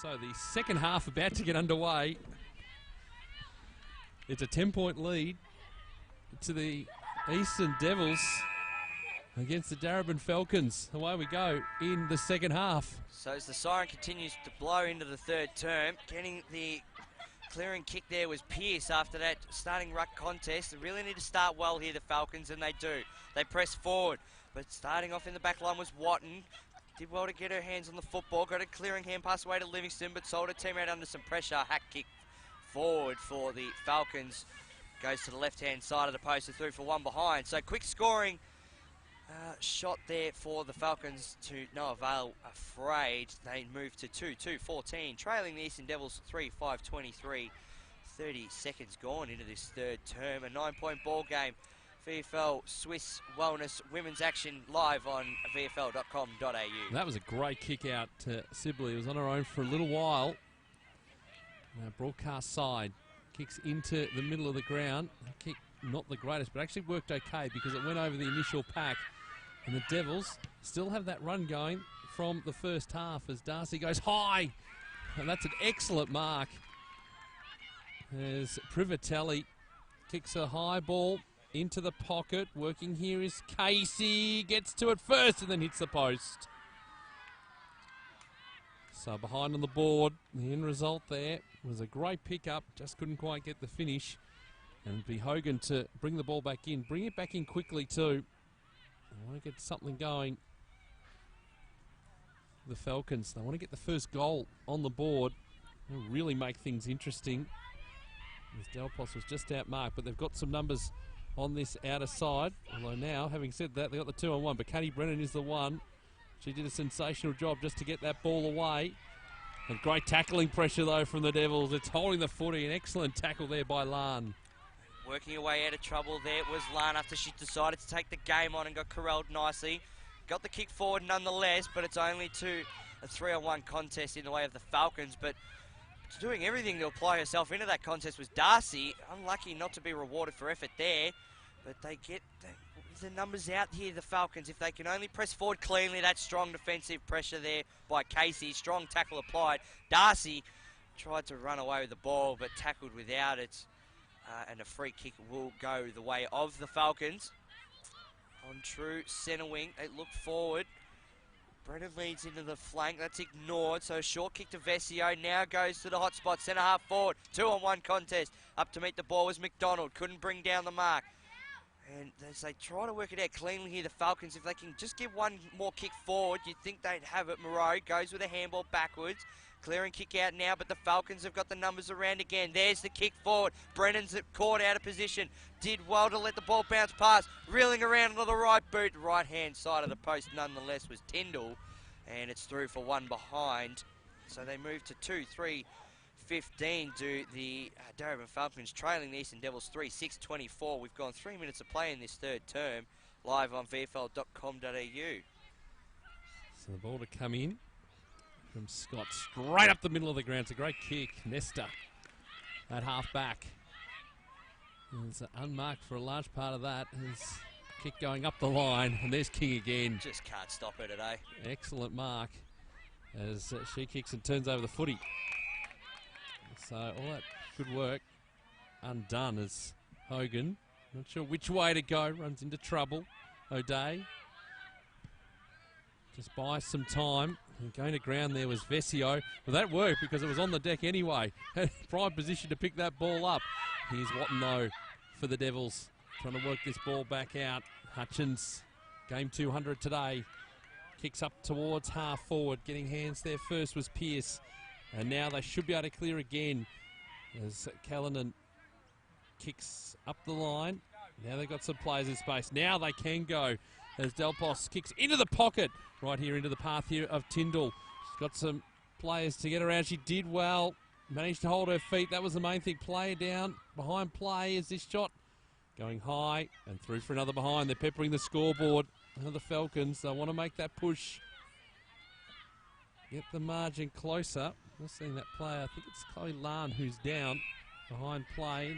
So the second half about to get underway. It's a 10-point lead to the Eastern Devils against the Darebin Falcons. Away we go in the second half. So as the siren continues to blow into the third term, getting the clearing kick there was Pearce after that starting ruck contest. They really need to start well here, the Falcons, and they do. They press forward, but starting off in the back line was Watton. Did well to get her hands on the football, got a clearing hand pass away to Livingston, but sold her team out under some pressure. Hack kick forward for the Falcons. Goes to the left-hand side of the post and through for one behind. So quick scoring shot there for the Falcons to no avail. Afraid they move to 2-2-14, trailing the Eastern Devils 3-5-23. 30 seconds gone into this third term. A 9-point ball game. VFL Swisse Wellness Women's Action live on VFL.com.au. That was a great kick out to Sibley. It was on her own for a little while. Now broadcast side kicks into the middle of the ground. Kick not the greatest, but actually worked okay because it went over the initial pack. And the Devils still have that run going from the first half as Darcy goes high. And that's an excellent mark. As Privatelli kicks a high ball into the pocket. Working here is Casey. Gets to it first and then hits the post. So behind on the board. The end result there was a great pickup. Just couldn't quite get the finish. And it'd be Hogan to bring the ball back in. Bring it back in quickly too. I want to get something going. The Falcons, they want to get the first goal on the board. They'll really make things interesting. As Delpos was just outmarked, but they've got some numbers on this outer side. Although now, having said that, they've got the 2-on-1, but Katie Brennan is the one. She did a sensational job just to get that ball away. And great tackling pressure, though, from the Devils. It's holding the footy. An excellent tackle there by Lan. Working her way out of trouble there was Lan after she decided to take the game on and got corralled nicely. Got the kick forward nonetheless, but it's only to a 3-on-1 contest in the way of the Falcons. But doing everything to apply herself into that contest was Darcy. Unlucky not to be rewarded for effort there. But they get the numbers out here, the Falcons. If they can only press forward cleanly, that strong defensive pressure there by Casey. Strong tackle applied. Darcy tried to run away with the ball, but tackled without it. And a free kick will go the way of the Falcons. On true centre wing, they look forward. Brennan leads into the flank. That's ignored. So a short kick to Vesio. Now goes to the hot spot. Centre half forward. 2-on-1 contest. Up to meet the ball was McDonald. Couldn't bring down the mark. And as they try to work it out cleanly here, the Falcons, if they can just give one more kick forward, you'd think they'd have it. Moreau goes with a handball backwards. Clearing kick out now, but the Falcons have got the numbers around again. There's the kick forward. Brennan's caught out of position. Did well to let the ball bounce past. Reeling around to the right boot. Right-hand side of the post nonetheless was Tyndall. And it's through for one behind. So they move to 2-3-15 to the Darebin Falcons, trailing the Eastern Devils 3-6-24. We've gone 3 minutes of play in this third term, live on VFL.com.au. So the ball to come in from Scott, straight up the middle of the ground. It's a great kick. Nesta at half back. It's unmarked for a large part of that. His kick going up the line, and there's King again. Just can't stop her today. Excellent mark as she kicks and turns over the footy. So all that good work undone as Hogan, not sure which way to go, runs into trouble. O'Day just buys some time. And going to ground there was Vesio. Well, that worked because it was on the deck anyway. Prime position to pick that ball up. Here's Watton, though, for the Devils. Trying to work this ball back out. Hutchins, game 200 today. Kicks up towards half forward. Getting hands there first was Pearce. And now they should be able to clear again as Callanan kicks up the line. Now they've got some players in space. Now they can go as Delpos kicks into the pocket. Right here into the path here of Tyndall. She's got some players to get around. She did well. Managed to hold her feet. That was the main thing. Player down. Behind play is this shot. Going high and through for another behind. They're peppering the scoreboard. The Falcons, they want to make that push. Get the margin closer. Not seeing that player. I think it's Chloe Lan who's down behind play.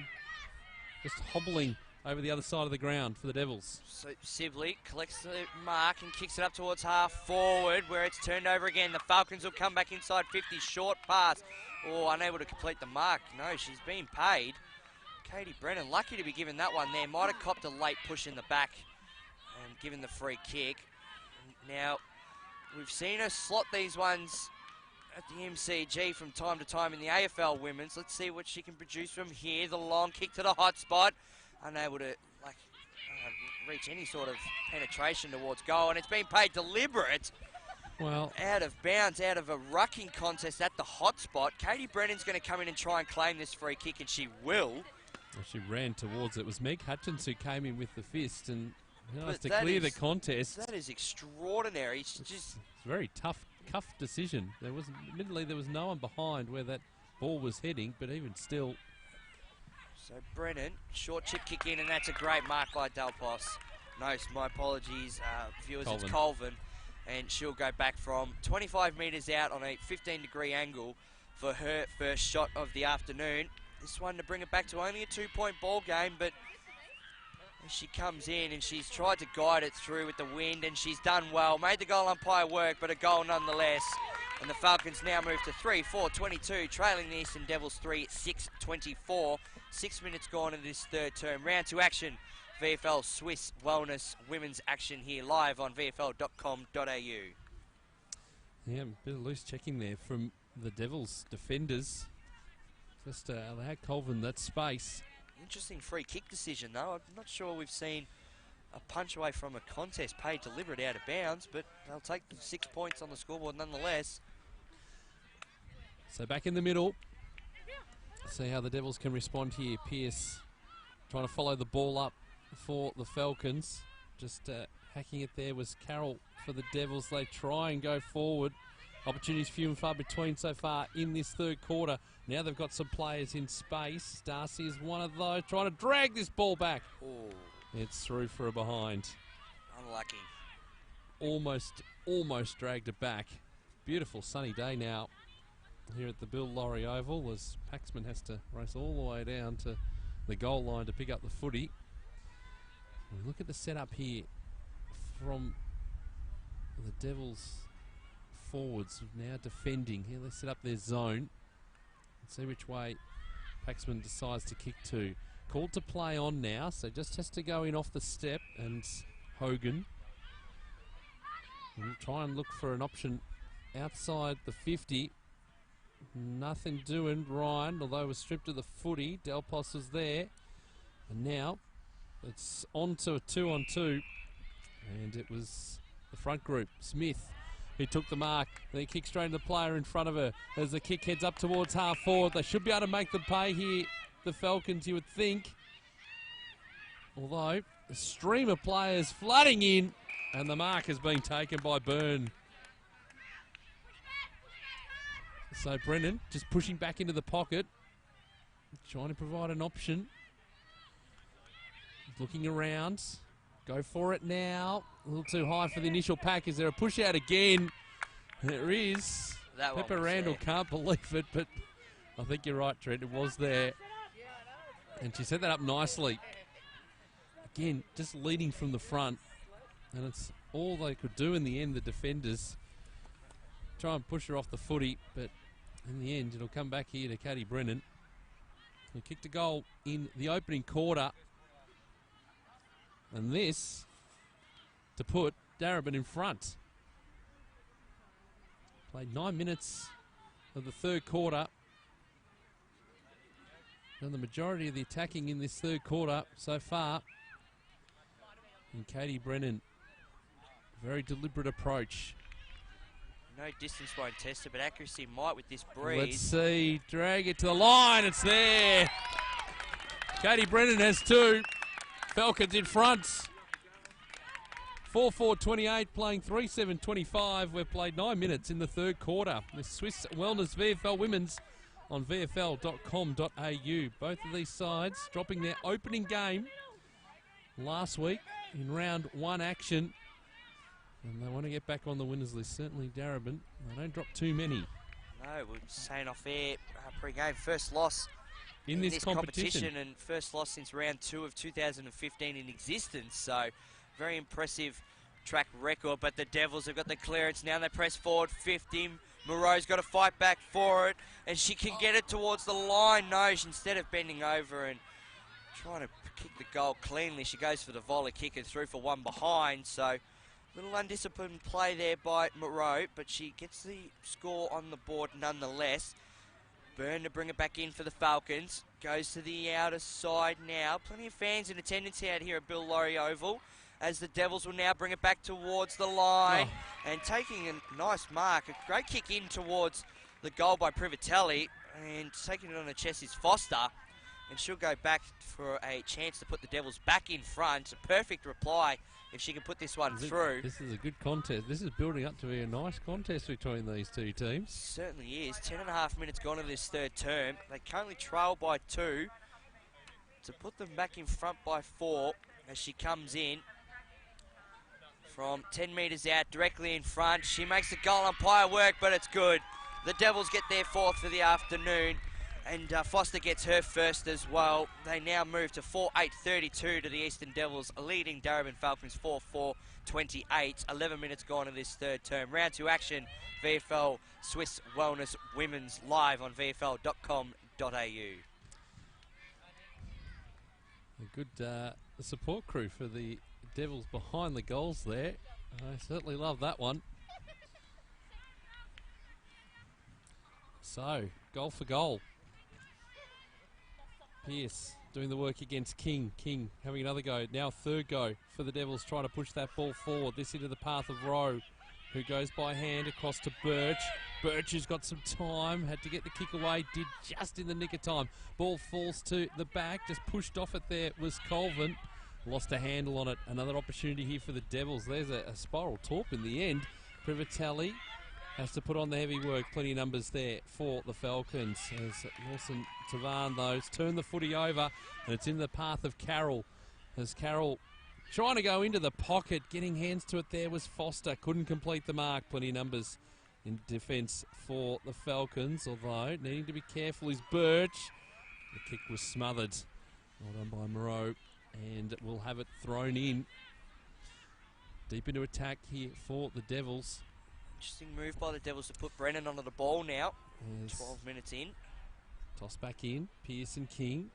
Just hobbling over the other side of the ground for the Devils. So Sibley collects the mark and kicks it up towards half forward where it's turned over again. The Falcons will come back inside 50. Short pass. Oh, unable to complete the mark. No, she's been paid. Katie Brennan, lucky to be given that one there. Might have copped a late push in the back and given the free kick. Now, we've seen her slot these ones at the MCG from time to time in the AFL Women's. Let's see what she can produce from here. The long kick to the hot spot. Unable to reach any sort of penetration towards goal, and it's been paid deliberate. Well, out of bounds, out of a rucking contest at the hot spot. Katie Brennan's going to come in and try and claim this free kick, and she will. Well, she ran towards it. It was Meg Hutchins who came in with the fist and But to clear the contest. That is extraordinary. It's a very tough decision. Admittedly, there was no one behind where that ball was heading, but even still. So Brennan, short chip kick in, and that's a great mark by Delpos. No, my apologies, viewers, Colvin. It's Colvin. And she'll go back from 25 metres out on a 15-degree angle for her first shot of the afternoon. This one to bring it back to only a 2-point ball game, but as she comes in and she's tried to guide it through with the wind, and she's done well. Made the goal umpire work, but a goal nonetheless. And the Falcons now move to 3-4-22, trailing the Eastern Devils 3-6-24. 6 minutes gone in this third term. Round to action. VFL Swisse Wellness Women's action here live on VFL.com.au. Yeah, a bit of loose checking there from the Devils defenders. Just allow Colvin that space. Interesting free kick decision though. I'm not sure we've seen a punch away from a contest paid deliberate out of bounds, but they'll take the 6 points on the scoreboard nonetheless. So back in the middle. See how the Devils can respond here. Pearce trying to follow the ball up for the Falcons. Just hacking it there was Carroll for the Devils. They try and go forward. Opportunities few and far between so far in this third quarter. Now they've got some players in space. Darcy is one of those trying to drag this ball back. Ooh. It's through for a behind. Unlucky. Almost dragged it back. Beautiful sunny day now here at the Bill Laurie Oval as Paxman has to race all the way down to the goal line to pick up the footy. And look at the setup here from the Devils forwards now defending. Here they set up their zone. Let's see which way Paxman decides to kick to. Called to play on now, so just has to go in off the step, and Hogan will try and look for an option outside the 50. Nothing doing. Ryan, although was stripped of the footy. Delpos was there, and now it's on to a 2-on-2, and it was the front group. Smith, who took the mark, then kicked straight into the player in front of her as the kick heads up towards half forward. They should be able to make them pay here, the Falcons, you would think. Although, a stream of players flooding in, and the mark has been taken by Byrne. So Brennan just pushing back into the pocket, trying to provide an option. Looking around. Go for it now. A little too high for the initial pack. Is there a push out again? There is. That one Pepper was Randall there. can't believe it, but I think you're right, Trent. It was there. And she set that up nicely. Again, just leading from the front. And it's all they could do in the end, the defenders. Try and push her off the footy, but in the end, it'll come back here to Katie Brennan, who kicked a goal in the opening quarter. And this to put Darebin in front. Played 9 minutes of the third quarter. Done the majority of the attacking in this third quarter so far. And Katie Brennan, very deliberate approach. No distance won't test it, but accuracy might with this breeze. Let's see, drag it to the line, it's there. Katie Brennan has two. Falcons in front. 4-4-28, playing 3-7-25. We've played 9 minutes in the third quarter. The Swisse Wellness VFL Women's on VFL.com.au. Both of these sides dropping their opening game last week in round one action. And they want to get back on the winners list. Certainly Darebin. They don't drop too many. No, we're saying off air pre-game. First loss in this competition. And first loss since round 2 of 2015 in existence. So very impressive track record. But the Devils have got the clearance now. They press forward 50. Moreau's got to fight back for it, and she can get it towards the line. No, instead of bending over and trying to kick the goal cleanly, she goes for the volley kick and through for one behind. So little undisciplined play there by Moreau, but she gets the score on the board nonetheless. Byrne to bring it back in for the Falcons. Goes to the outer side now. Plenty of fans in attendance out here at Bill Laurie Oval, as the Devils will now bring it back towards the line. And taking a nice mark. A great kick in towards the goal by Privatelli. And taking it on the chest is Foster. And she'll go back for a chance to put the Devils back in front. A perfect reply if she can put this one through. This is a good contest. This is building up to be a nice contest between these two teams. Certainly is. 10.5 minutes gone of this third term. They currently trail by 2. To put them back in front by 4 as she comes in from 10 metres out, directly in front. She makes the goal umpire work, but it's good. The Devils get their 4th for the afternoon, and Foster gets her first as well. They now move to 4-8-32 to the Eastern Devils, leading Darebin Falcons 4-4-28. 11 minutes gone in this third term. Round 2 action, VFL Swisse Wellness Women's live on vfl.com.au. A good support crew for the Devils behind the goals there. I certainly love that one. So, goal for goal. Pearce doing the work against King. King having another go. Now third go for the Devils, trying to push that ball forward. This into the path of Rowe, who goes by hand across to Birch. Birch has got some time, had to get the kick away, did just in the nick of time. Ball falls to the back, just pushed off it there was Colvin. Lost a handle on it. Another opportunity here for the Devils. There's a spiral torp in the end. Privatelli has to put on the heavy work. Plenty of numbers there for the Falcons. As Lawson Tavan, those turn the footy over, and it's in the path of Carroll. As Carroll trying to go into the pocket, getting hands to it there was Foster. Couldn't complete the mark. Plenty of numbers in defence for the Falcons, although needing to be careful is Birch. The kick was smothered. Well done by Moreau. And we'll have it thrown in. Deep into attack here for the Devils. Interesting move by the Devils to put Brennan onto the ball now. 12 minutes in. Toss back in. Pearce and King.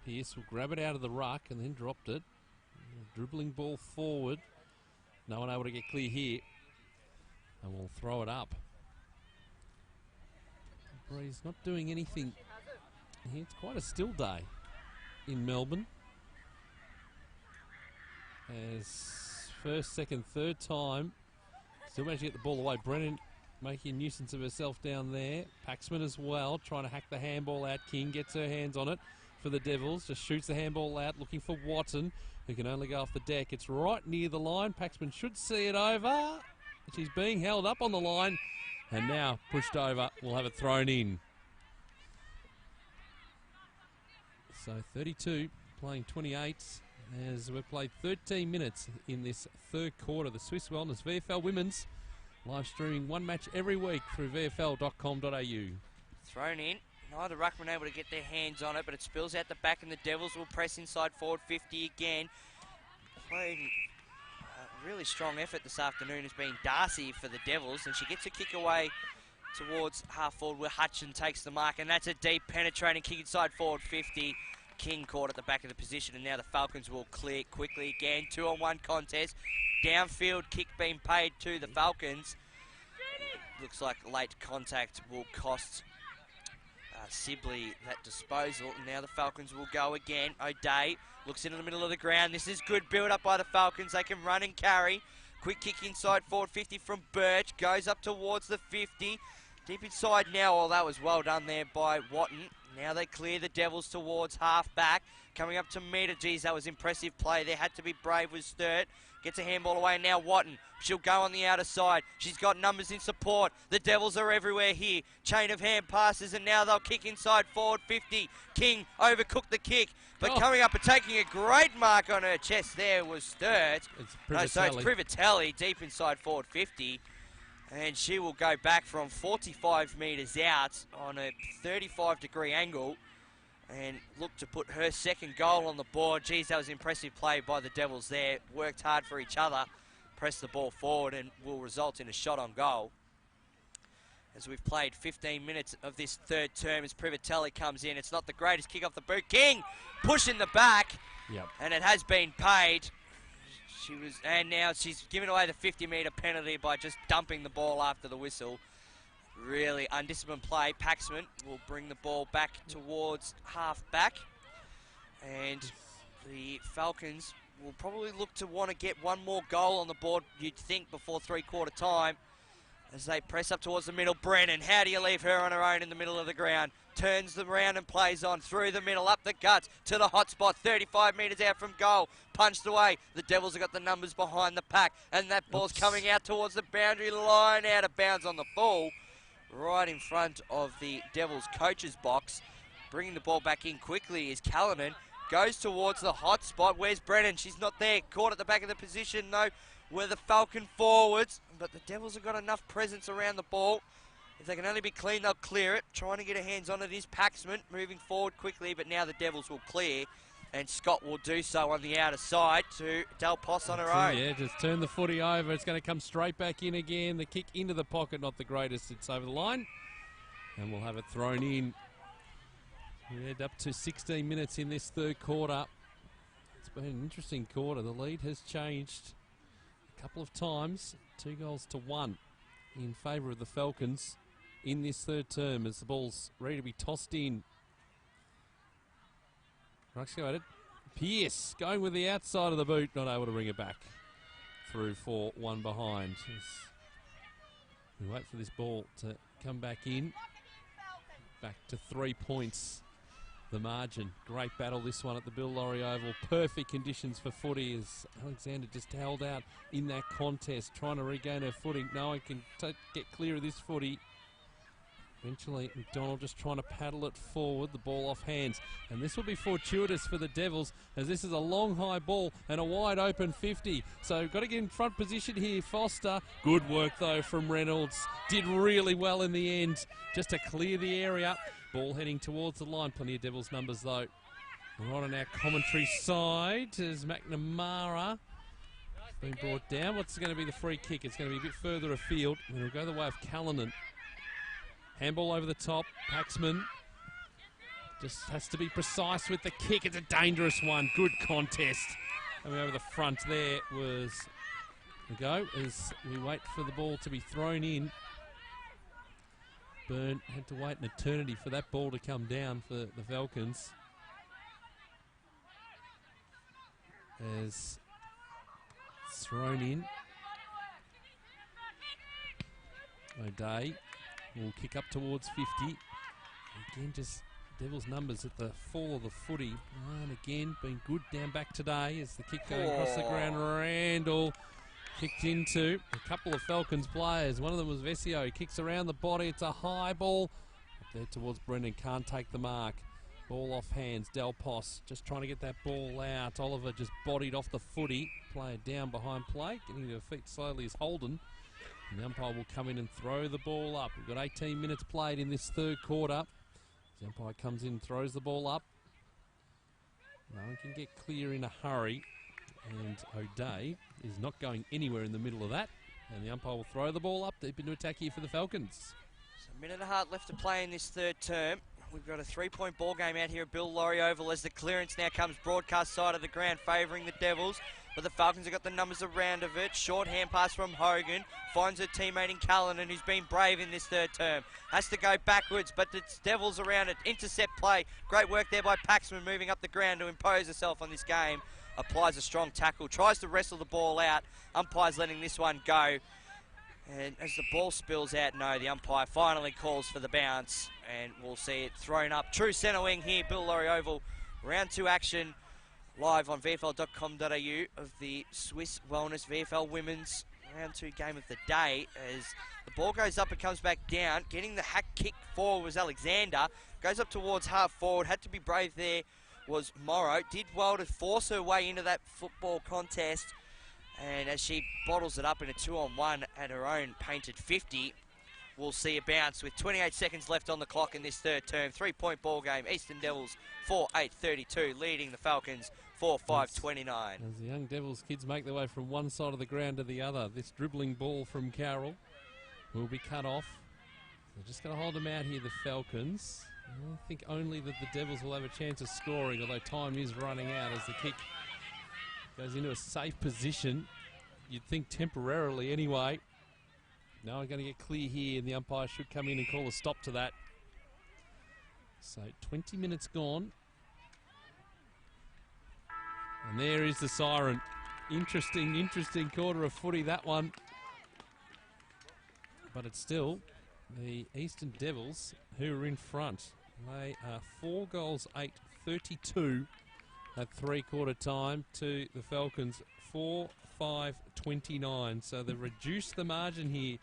Pearce will grab it out of the ruck and then dropped it. Dribbling ball forward. No one able to get clear here. And we'll throw it up. Breeze not doing anything here. It's quite a still day in Melbourne. As first, second, third time, still managed to get the ball away. Brennan making a nuisance of herself down there. Paxman as well, trying to hack the handball out. King gets her hands on it for the Devils. Just shoots the handball out, looking for Watson, who can only go off the deck. It's right near the line. Paxman should see it over. She's being held up on the line, and now pushed over. We'll have it thrown in. So 32, playing 28. As we've played 13 minutes in this third quarter. The Swisse Wellness VFL Women's live streaming one match every week through vfl.com.au. Thrown in. Neither ruckman able to get their hands on it, but it spills out the back, and the Devils will press inside forward 50 again. Playing a really strong effort this afternoon has been Darcy for the Devils, and she gets a kick away towards half forward where Hutchin takes the mark, and that's a deep penetrating kick inside forward 50. King caught at the back of the position, and now the Falcons will clear quickly again. 2-on-1 contest. Downfield kick being paid to the Falcons. Looks like late contact will cost Sibley that disposal. Now the Falcons will go again. O'Day looks into the middle of the ground. This is good build up by the Falcons. They can run and carry. Quick kick inside forward 50 from Birch. Goes up towards the 50. Deep inside now. Oh, that was well done there by Watton. Now they clear the Devils towards half back. Coming up to meter. Geez, that was impressive play. There had to be brave with Sturt. Gets a handball away. Now Watton. She'll go on the outer side. She's got numbers in support. The Devils are everywhere here. Chain of hand passes, and now they'll kick inside forward 50. King overcooked the kick. But coming up and taking a great mark on her chest there was Sturt. So it's Privatelli deep inside forward 50. And she will go back from 45 metres out on a 35-degree angle and looked to put her second goal on the board. Geez, that was impressive play by the Devils there. Worked hard for each other, pressed the ball forward, and will result in a shot on goal. As we've played 15 minutes of this third term, as Privatelli comes in. It's not the greatest kick off the boot. King pushing the back, and it has been paid. And now she's given away the 50-metre penalty by just dumping the ball after the whistle. Really undisciplined play. Paxman will bring the ball back towards half-back. And the Falcons will probably look to want to get one more goal on the board, you'd think, before three-quarter time. As they press up towards the middle. Brennan, how do you leave her on her own in the middle of the ground? Turns them around and plays on through the middle, up the guts to the hot spot, 35 metres out from goal. Punched away. The Devils have got the numbers behind the pack. And that ball's coming out towards the boundary line, out of bounds on the full. Right in front of the Devils coach's box. Bringing the ball back in quickly is Callanan. Goes towards the hot spot. Where's Brennan? She's not there. Caught at the back of the position, though, where the Falcon forwards. But the Devils have got enough presence around the ball. If they can only be clean, they'll clear it. Trying to get her hands on it is Paxman. Moving forward quickly, but now the Devils will clear. And Scott will do so on the outer side to Delpos on her own. Yeah, just turn the footy over. It's going to come straight back in again. The kick into the pocket, not the greatest. It's over the line. And we'll have it thrown in. We head up to 16 minutes in this third quarter. It's been an interesting quarter. The lead has changed a couple of times. 2-1 in favour of the Falcons in this third term as the ball's ready to be tossed in. Excavated. Pierce going with the outside of the boot, not able to bring it back through for one behind. We wait for this ball to come back in. Back to 3 points, the margin. Great battle this one at the Bill Laurie Oval. Perfect conditions for footy as Alexander just held out in that contest, trying to regain her footing. No one can get clear of this footy. Eventually, McDonald just trying to paddle it forward, the ball off hands. And this will be fortuitous for the Devils, as this is a long, high ball and a wide open 50. So, got to get in front position here, Foster. Good work, though, from Reynolds. Did really well in the end, just to clear the area. Ball heading towards the line. Plenty of Devils numbers, though. We're on our commentary side as McNamara been brought down. What's going to be the free kick? It's going to be a bit further afield. And it'll go the way of Callanan. Handball over the top. Paxman just has to be precise with the kick. It's a dangerous one. Good contest. Coming over the front there was the go as we wait for the ball to be thrown in. Byrne had to wait an eternity for that ball to come down for the Falcons. As it's thrown in. O'Day will kick up towards 50. Again, just Devils numbers at the fall of the footy. And again, been good down back today as the kick going across the ground. Randall kicked into a couple of Falcons players. One of them was Vesio. He kicks around the body. It's a high ball. Up there towards Brennan. Can't take the mark. Ball off hands. Delpos just trying to get that ball out. Oliver just bodied off the footy. Player down behind play. Getting to her feet slowly is Holden. And the umpire will come in and throw the ball up. We've got 18 minutes played in this third quarter. The umpire comes in and throws the ball up. No one can get clear in a hurry. And O'Day is not going anywhere in the middle of that. And the umpire will throw the ball up deep into attack here for the Falcons. So a minute and a half left to play in this third term. We've got a 3-point ball game out here at Bill Laurie Oval as the clearance now comes broadcast side of the ground favouring the Devils. But the Falcons have got the numbers around of it. Short hand pass from Hogan. Finds her teammate in Callanan, who's been brave in this third term. Has to go backwards, but it's Devils around it. Intercept play. Great work there by Paxman moving up the ground to impose herself on this game. Applies a strong tackle. Tries to wrestle the ball out. Umpire's letting this one go. And as the ball spills out, no, the umpire finally calls for the bounce. And we'll see it thrown up. True centre wing here, Bill Laurie Oval. Round 2 action. Live on VFL.com.au of the Swisse Wellness VFL Women's Round 2 game of the day. As the ball goes up and comes back down. Getting the hack kick forward was Alexander. Goes up towards half forward. Had to be brave there was Morrow. Did well to force her way into that football contest. And as she bottles it up in a 2-on-1 at her own painted 50. will see a bounce with 28 seconds left on the clock in this third term. 3-point ball game. Eastern Devils 4-8-32, leading the Falcons 4-5-29. As the young Devils kids make their way from one side of the ground to the other, this dribbling ball from Carroll will be cut off. They're just going to hold them out here, the Falcons. I think only that the Devils will have a chance of scoring, although time is running out as the kick goes into a safe position. You'd think temporarily anyway. Now we're going to get clear here, and the umpire should come in and call a stop to that. So 20 minutes gone. And there is the siren. Interesting quarter of footy, that one. But it's still the Eastern Devils who are in front. They are 4 goals, 8-32 at three-quarter time to the Falcons 4-5-29. So they've reduced the margin here.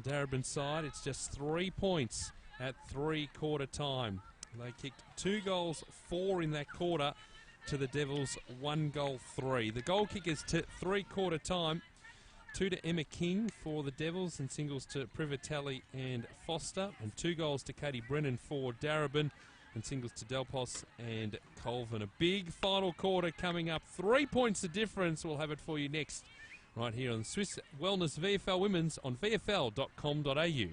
Darebin side, it's just 3 points at three-quarter time. They kicked 2 goals, 4 in that quarter to the Devils, 1 goal, 3. The goal kickers to three-quarter time, 2 to Emma King for the Devils and singles to Privatelli and Foster, and 2 goals to Katie Brennan for Darebin and singles to Delpos and Colvin. A big final quarter coming up. 3 points the difference. We'll have it for you next right here on Swisse Wellness VFL Women's on vfl.com.au.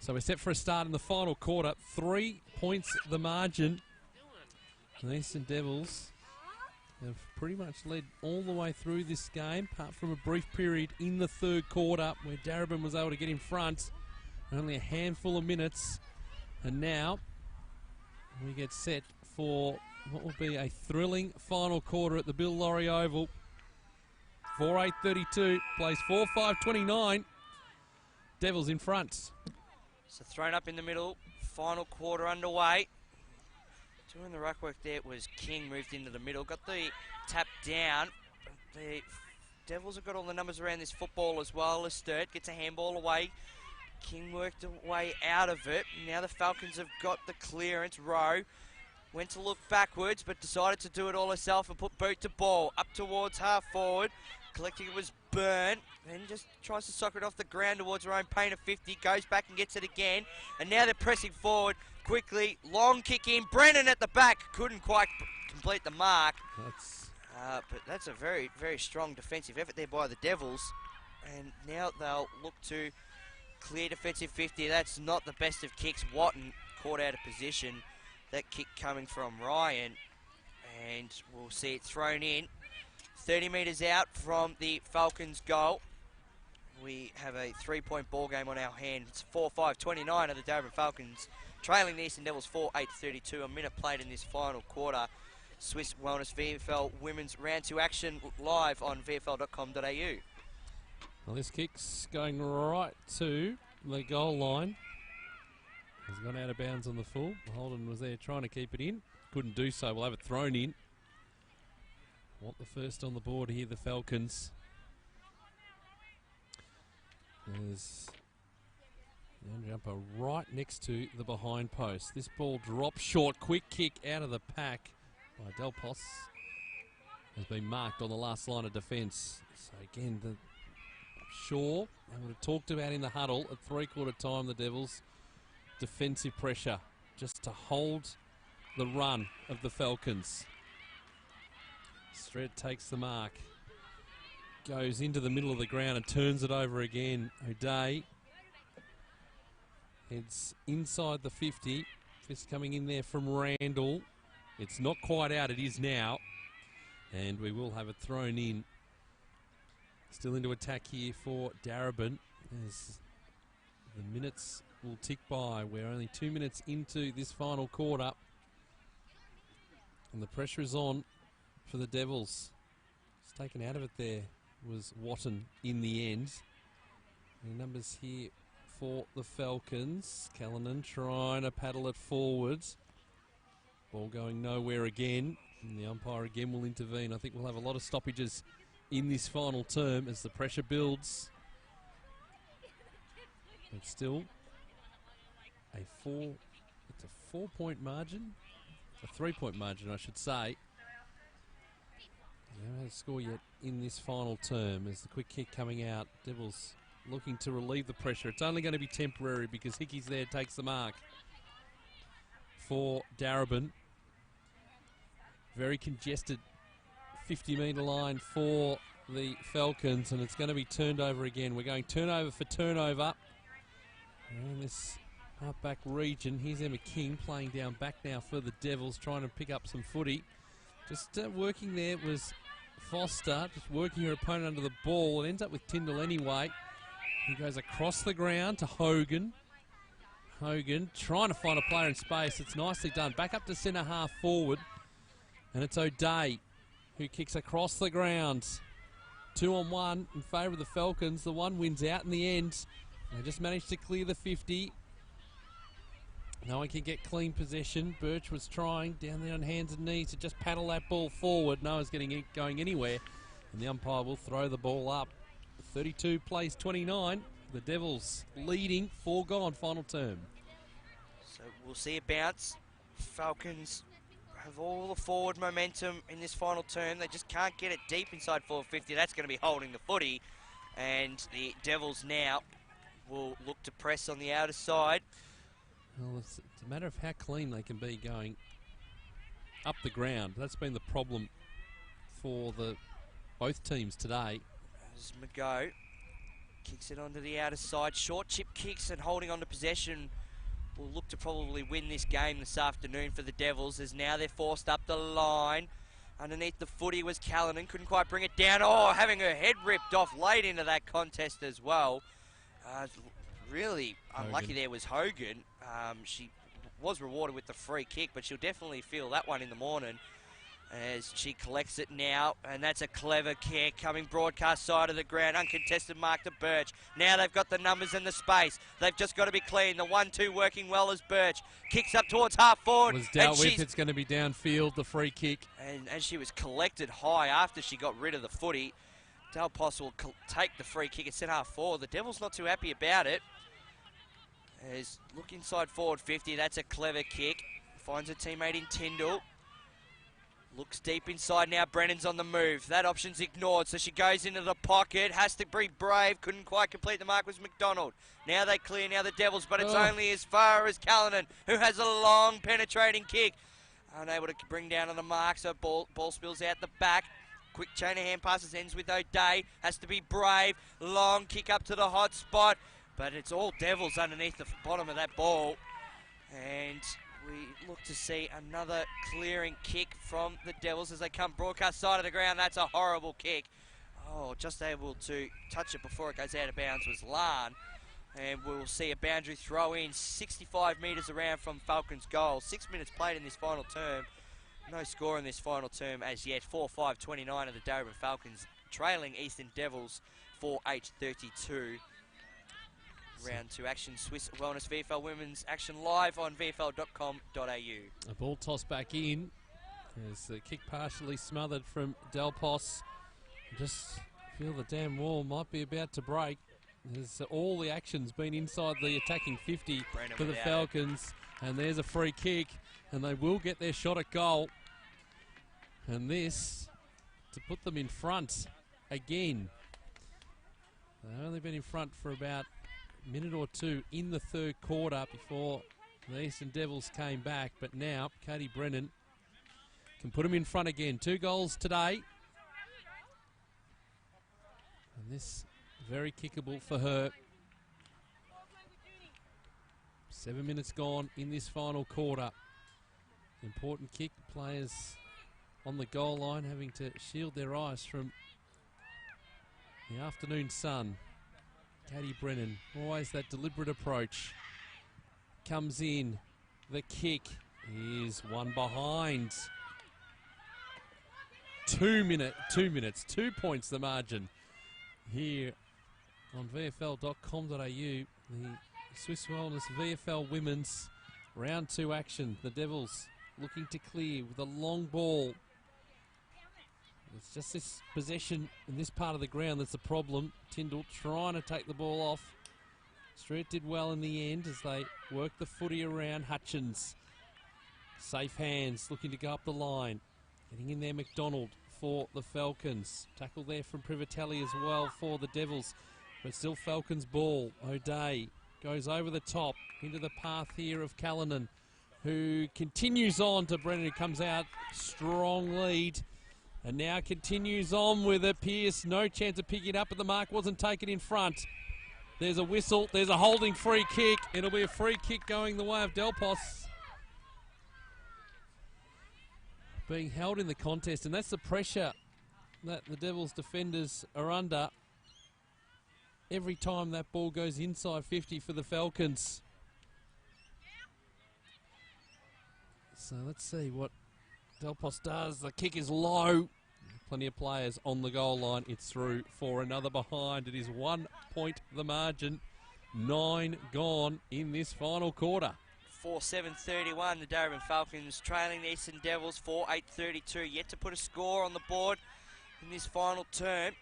So we're set for a start in the final quarter. 3 points the margin. The Eastern Devils have pretty much led all the way through this game, apart from a brief period in the third quarter where Darebin was able to get in front. Only a handful of minutes. And now we get set for what will be a thrilling final quarter at the Bill Laurie Oval. 4:8:32, plays 4:5:29. Devils in front. So thrown up in the middle, final quarter underway. Doing the ruck work there was King, moved into the middle, got the tap down. The Devils have got all the numbers around this football as well. As Sturt gets a handball away. King worked a way out of it. Now the Falcons have got the clearance. Rowe went to look backwards, but decided to do it all herself and put boot to ball. Up towards half forward. Collecting it was Byrne. Then just tries to soccer it off the ground towards her own paint of 50. Goes back and gets it again. And now they're pressing forward quickly. Long kick in. Brennan at the back. Couldn't quite complete the mark. But that's a very, very strong defensive effort there by the Devils. And now they'll look to clear defensive 50. That's not the best of kicks. Watton caught out of position. That kick coming from Ryan. And we'll see it thrown in. 30 metres out from the Falcons' goal. We have a 3-point ball game on our hands. It's 4:5:29 of the Darebin Falcons, trailing the Eastern Devils 4:8:32. A minute played in this final quarter. Swisse Wellness VFL Women's Round 2 action live on vfl.com.au. Well, this kick's going right to the goal line. Has gone out of bounds on the full. Holden was there trying to keep it in. Couldn't do so. We'll have it thrown in. Want the first on the board here, the Falcons. There's the jumper right next to the behind post. This ball drops short. Quick kick out of the pack by Delos. Has been marked on the last line of defence. So again, Shaw, I would have talked about in the huddle at three-quarter time, the Devils. Defensive pressure just to hold the run of the Falcons. Stret takes the mark, goes into the middle of the ground and turns it over again. O'Day heads inside the 50. Fist coming in there from Randall. It's not quite out, it is now. And we will have it thrown in. Still into attack here for Darebin as the minutes will tick by. We're only 2 minutes into this final quarter. And the pressure is on for the Devils. It's taken out of it there was Watton in the end. The numbers here for the Falcons. Callanan trying to paddle it forwards. Ball going nowhere again. And the umpire again will intervene. I think we'll have a lot of stoppages in this final term as the pressure builds. But still, it's a 4-point margin. It's a 3-point margin, I should say. They haven't had a score yet in this final term as the quick kick coming out. Devils looking to relieve the pressure. It's only going to be temporary because Hickey's there, takes the mark for Darebin. Very congested 50-metre line for the Falcons, and it's going to be turned over again. We're going turnover for turnover. And this half-back region, here's Emma King playing down back now for the Devils, trying to pick up some footy. Just working there was Foster, just working her opponent under the ball. It ends up with Tyndall anyway. He goes across the ground to Hogan. Hogan trying to find a player in space. It's nicely done. Back up to centre half forward. And it's O'Day who kicks across the ground. 2-on-1 in favour of the Falcons. The one wins out in the end. They just managed to clear the 50. No one can get clean possession. Birch was trying down there on hands and knees to just paddle that ball forward. No one's going anywhere. And the umpire will throw the ball up. 32 plays 29. The Devils leading, 4 gone, final term. So we'll see a bounce. Falcons have all the forward momentum in this final term. They just can't get it deep inside 450. That's going to be holding the footy. And the Devils now will look to press on the outer side. Well, it's a matter of how clean they can be going up the ground. That's been the problem for both teams today. As Mago Kicks it onto the outer side. Short chip kicks and holding on to possession will look to probably win this game this afternoon for the Devils, as now they're forced up the line. Underneath the footy was Callanan, couldn't quite bring it down. Oh, having her head ripped off late into that contest as well. Really unlucky there was Hogan. She was rewarded with the free kick, but she'll definitely feel that one in the morning as she collects it now, and that's a clever kick coming broadcast side of the ground. Uncontested mark to Birch. Now they've got the numbers and the space. They've just got to be clean. The 1-2 working well as Birch kicks up towards half forward. Was dealt with. It's going to be downfield, the free kick. And she was collected high after she got rid of the footy. Delpos will take the free kick at centre half forward. The Devils not too happy about it. As look inside forward 50. That's a clever kick. Finds a teammate in Tyndall. Looks deep inside now. Brennan's on the move. That option's ignored, so she goes into the pocket. Has to be brave. Couldn't quite complete the mark. Was McDonald. Now they clear. Now the Devils, but it's only as far as Callanan, who has a long penetrating kick. Unable to bring down on the mark, so ball spills out the back. Quick chain of hand passes, ends with O'Day. Has to be brave. Long kick up to the hot spot, but it's all Devils underneath the bottom of that ball. And we look to see another clearing kick from the Devils as they come broadcast side of the ground. That's a horrible kick. Oh, just able to touch it before it goes out of bounds was Lan. And we'll see a boundary throw in 65 metres around from Falcons' goal. 6 minutes played in this final term. No score in this final term as yet. 4-5-29 of the Darebin Falcons trailing Eastern Devils 4-8-32. Round 2 action, Swisse Wellness VFL Women's action live on vfl.com.au. A ball tossed back in as the kick partially smothered from Delpos. Just feel the damn wall might be about to break. As all the action's been inside the attacking 50 Brennan for the Falcons. And there's a free kick, and they will get their shot at goal. And this to put them in front again. They've only been in front for about a minute or two in the third quarter before the Eastern Devils came back. But now Katie Brennan can put them in front again. 2 goals today. And this very kickable for her. 7 minutes gone in this final quarter. Important kick. Players on the goal line having to shield their eyes from the afternoon sun. Katie Brennan, always that deliberate approach. Comes in. The kick is one behind. 2 minutes, 2 points the margin here on VFL.com.au. The Swisse Wellness VFL Women's round 2 action. The Devils looking to clear with a long ball. It's just this possession in this part of the ground that's the problem. Tyndall trying to take the ball off. Street did well in the end as they worked the footy around. Hutchins, safe hands, looking to go up the line. Getting in there, McDonald for the Falcons. Tackle there from Privatelli as well for the Devils. But still Falcons ball. O'Day goes over the top into the path here of Callanan, who continues on to Brennan, who comes out. Strong lead. And now continues on with it. Pearce, no chance of picking it up, but the mark wasn't taken in front. There's a whistle. There's a holding free kick. It'll be a free kick going the way of Delpos. Being held in the contest, and that's the pressure that the Devils defenders are under every time that ball goes inside 50 for the Falcons. So let's see what Delpos does. The kick is low. Plenty of players on the goal line. It's through for another behind. It is 1 point the margin. 9 gone in this final quarter. 4-7-31, the Darebin Falcons trailing the Eastern Devils 4-8-32. Yet to put a score on the board in this final term,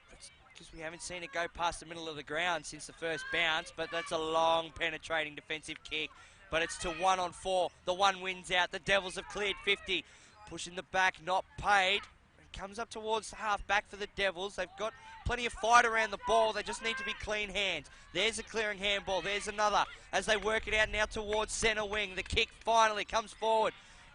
because we haven't seen it go past the middle of the ground since the first bounce, but that's a long penetrating defensive kick. But it's to 1 on 4. The one wins out. The Devils have cleared 50. Pushing the back, not paid. It comes up towards the half back for the Devils. They've got plenty of fight around the ball. They just need to be clean hands. There's a clearing handball. There's another as they work it out now towards centre wing. The kick finally comes forward.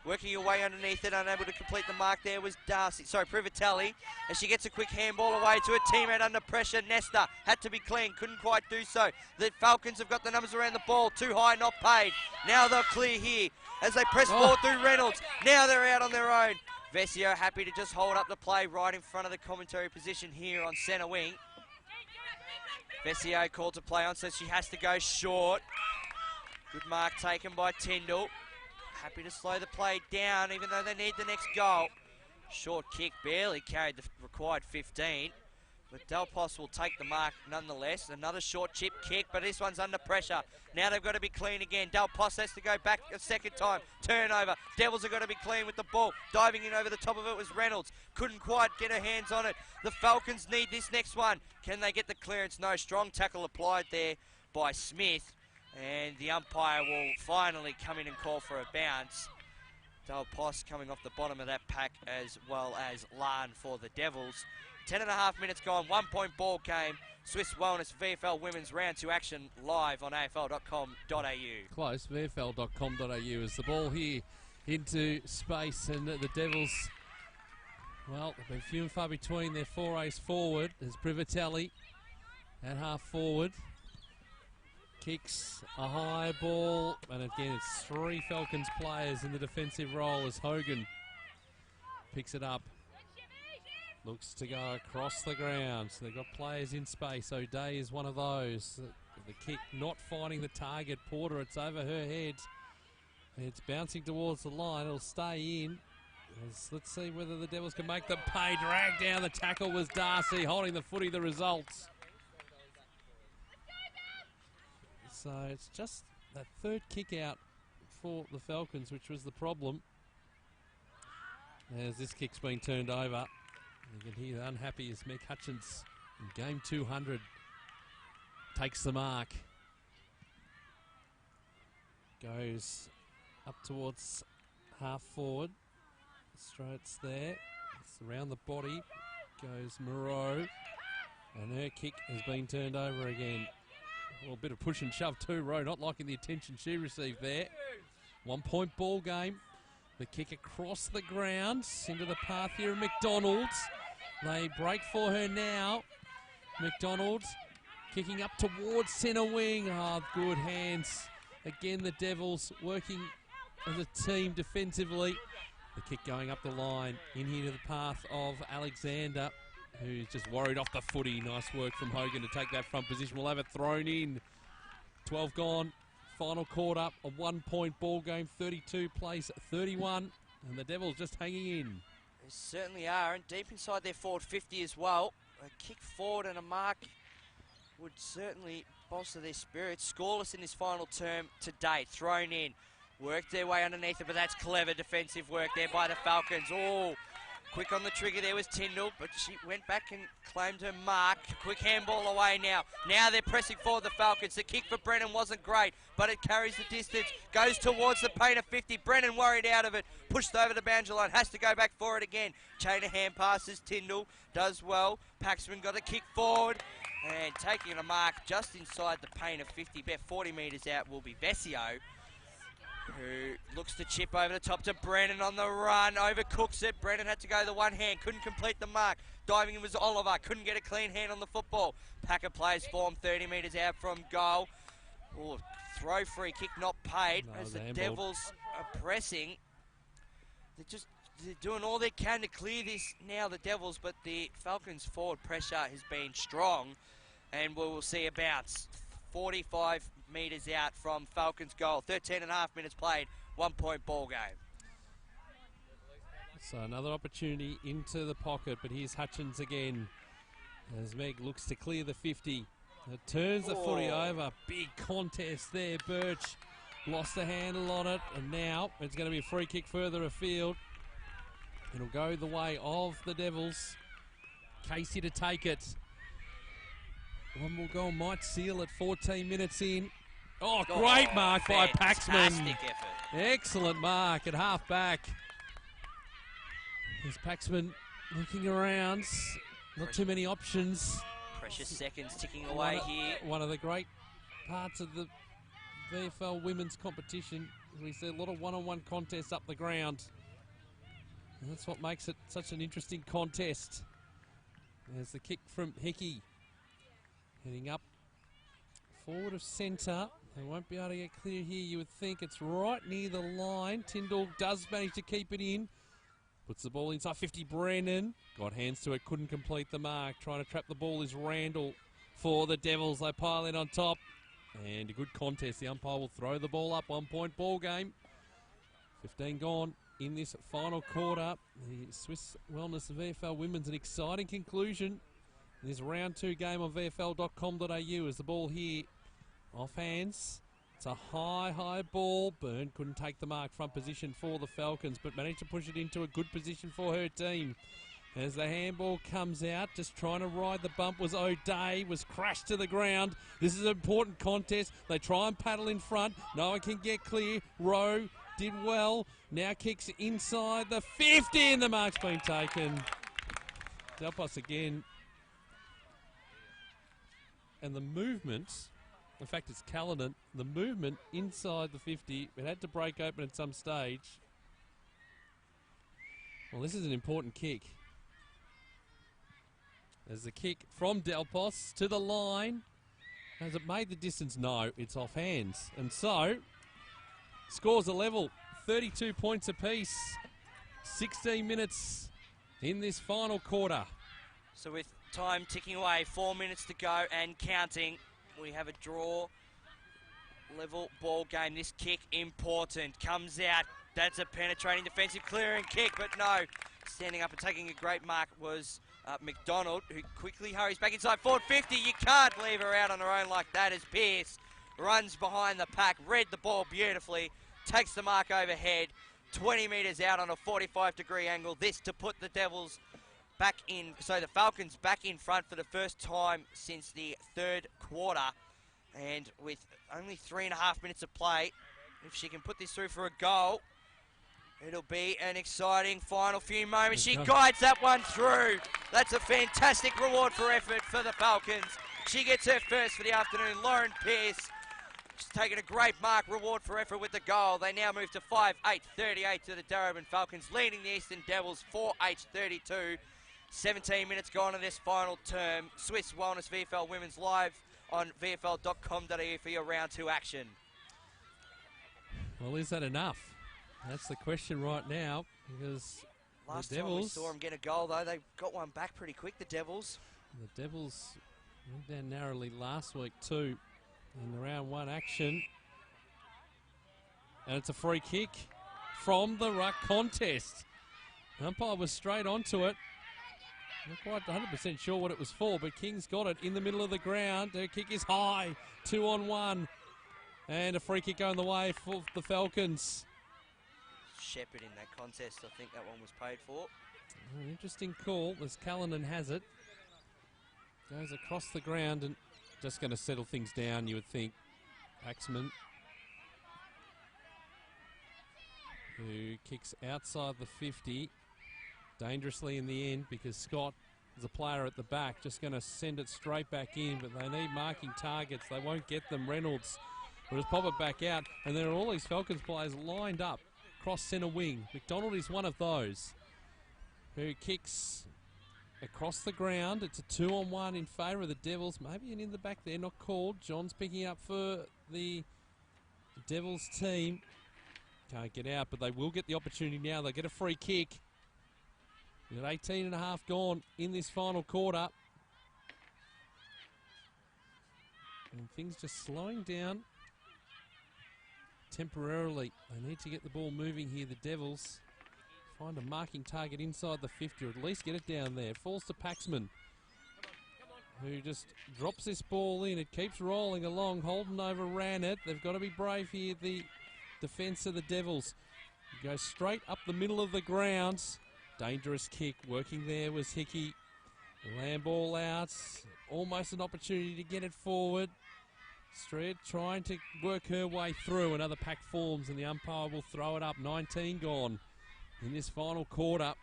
Working your way underneath it, unable to complete the mark there was Privatelli. And she gets a quick handball away to a teammate under pressure. Nesta had to be clean, couldn't quite do so. The Falcons have got the numbers around the ball, too high, not paid. Now they'll clear here as they press forward through Reynolds. Now they're out on their own. Vesio happy to just hold up the play right in front of the commentary position here on centre wing. Vesio called to play on, so she has to go short. Good mark taken by Tyndall. Happy to slow the play down, even though they need the next goal. Short kick barely carried the required 15. But Delpos will take the mark nonetheless. Another short chip kick, but this one's under pressure. Now they've got to be clean again. Delpos has to go back a second time. Turnover. Devils have got to be clean with the ball. Diving in over the top of it was Reynolds. Couldn't quite get her hands on it. The Falcons need this next one. Can they get the clearance? No. Strong tackle applied there by Smith. And the umpire will finally come in and call for a bounce. Delpos coming off the bottom of that pack, as well as Larn for the Devils. 10.5 minutes gone, 1 point ball game. Swisse Wellness VFL Women's Round 2 action live on afl.com.au. Close, VFL.com.au as the ball here into space, and the Devils, well, they've been few and far between their forays forward. There's Privatelli at half forward. Kicks a high ball, and again it's 3 Falcons players in the defensive role as Hogan picks it up. Looks to go across the ground, so they've got players in space. O'Day is one of those. The kick not finding the target. Porter, it's over her head. It's bouncing towards the line. It'll stay in. Let's see whether the Devils can make the pay. Drag down the tackle was Darcy, holding the footy, the results. So it's just that third kick out for the Falcons, which was the problem. As this kick's been turned over. You can hear the unhappy as Meg Hutchins in game 200 takes the mark. Goes up towards half forward. Straight's there. It's around the body. Goes Moreau. And her kick has been turned over again. Well, a bit of push and shove too, Rowe. Not liking the attention she received there. 1 point ball game. The kick across the ground into the path here of McDonald's. They break for her now. McDonald kicking up towards centre wing. Oh, good hands. Again, the Devils working as a team defensively. The kick going up the line in here to the path of Alexander, who's just worried off the footy. Nice work from Hogan to take that front position. We'll have it thrown in. 12 gone. Final quarter, a 1 point ball game. 32 plays 31. And the Devils just hanging in. They certainly are, and deep inside their forward 50 as well. A kick forward and a mark would certainly bolster their spirits. Scoreless in this final term to date. Thrown in. Worked their way underneath it, but that's clever defensive work there by the Falcons. Oh, quick on the trigger there was Tyndall, but she went back and claimed her mark. Quick handball away now. Now they're pressing forward the Falcons. The kick for Brennan wasn't great, but it carries the distance. Goes towards the paint of 50. Brennan worried out of it. Pushed over the boundary line. Has to go back for it again. Chain of hand passes. Tyndall does well. Paxman got a kick forward. And taking a mark just inside the paint of 50. About 40 metres out will be Vesio, who looks to chip over the top to Brennan on the run. Overcooks it. Brennan had to go the one hand. Couldn't complete the mark. Diving in was Oliver. Couldn't get a clean hand on the football. Packer plays form 30 metres out from goal. Oh, throw free kick not paid as the Devils are pressing. They're doing all they can to clear this now, the Devils, but the Falcons' forward pressure has been strong, and we will see a bounce. 45 metres out from Falcons' goal. 13.5 minutes played, 1 point ball game. So another opportunity into the pocket, but here's Hutchins again as Meg looks to clear the 50. It turns the footy over. Big contest there. Birch lost a handle on it, and now it's going to be a free kick further afield. It'll go the way of the Devils. Casey to take it. One more goal might seal it. 14 minutes in. Oh, great mark by Paxman. Fantastic effort. Excellent mark at half back. There's Paxman looking around. Not too many options. Precious seconds ticking away here. One of the great parts of the VFL women's competition. We see a lot of one-on-one contests up the ground. And that's what makes it such an interesting contest. There's the kick from Hickey. Heading up forward of centre. They won't be able to get clear here. You would think it's right near the line. Tyndall does manage to keep it in. Puts the ball inside 50. Brennan got hands to it, couldn't complete the mark. Trying to trap the ball is Randall for the Devils. They pile in on top. And a good contest. The umpire will throw the ball up. 1 point ball game. 15 gone in this final quarter. The Swisse Wellness VFL Women's, an exciting conclusion. This round 2 game on VFL.com.au as the ball here off hands. It's a high ball. Byrne couldn't take the mark. Front position for the Falcons, but managed to push it into a good position for her team. As the handball comes out, just trying to ride the bump was O'Day, was crashed to the ground. This is an important contest. They try and paddle in front. No one can get clear. Rowe did well. Now kicks inside the 50 and the mark's been taken. Delpos again. And the movement, in fact it's Callanan, the movement inside the 50, it had to break open at some stage. Well, this is an important kick. There's the kick from Delpos to the line. Has it made the distance? No, it's off hands. And so, scores a level, 32 points apiece. 16 minutes in this final quarter. So with time ticking away, 4 minutes to go and counting, we have a draw. Level ball game. This kick important. Comes out. That's a penetrating defensive clearing kick, but no. Standing up and taking a great mark was McDonald, who quickly hurries back inside forward 50. You can't leave her out on her own like that as Pearce runs behind the pack, read the ball beautifully, takes the mark overhead, 20 metres out on a 45-degree angle. This to put the Devils back in, so the Falcons back in front for the first time since the third quarter. And with only 3.5 minutes of play, if she can put this through for a goal, it'll be an exciting final few moments. She guides that one through. That's a fantastic reward for effort for the Falcons. She gets her first for the afternoon. Lauren Pearce, she's taken a great mark, reward for effort with the goal. They now move to 5-8-38 to the Darebin Falcons, leading the Eastern Devils 4-8-32. 17 minutes gone in this final term. Swisse Wellness VFL Women's live on VFL.com.au for your round 2 action. Well, is that enough? That's the question right now, because last the Devils, time we saw them get a goal, though, they got one back pretty quick, the Devils. The Devils went down narrowly last week too in the round 1 action. And it's a free kick from the ruck contest. The umpire was straight onto it. Not quite 100% sure what it was for, but King's got it in the middle of the ground. Her kick is high, 2-on-1. And a free kick going the way for the Falcons. Shepherd in that contest, I think that one was paid for. An interesting call as Callanan has it. Goes across the ground and just going to settle things down, you would think. Axman, who kicks outside the 50. Dangerously in the end because Scott is a player at the back, just going to send it straight back in, but they need marking targets. They won't get them. Reynolds will just pop it back out, and there are all these Falcons players lined up across centre wing. McDonald is one of those who kicks across the ground. It's a 2-on-1 in favour of the Devils. Maybe an in the back there, not called. John's picking up for the Devils team. Can't get out, but they will get the opportunity now. They get a free kick. We've got 18.5 gone in this final quarter. And things just slowing down temporarily. They need to get the ball moving here, the Devils. Find a marking target inside the 50, or at least get it down there. It falls to Paxman, who just drops this ball in. It keeps rolling along. Holden overran it. They've got to be brave here, the defence of the Devils. Go straight up the middle of the grounds. Dangerous kick. Working there was Hickey. Land ball out. Almost an opportunity to get it forward. Stred trying to work her way through. Another pack forms and the umpire will throw it up. 19 gone in this final quarter.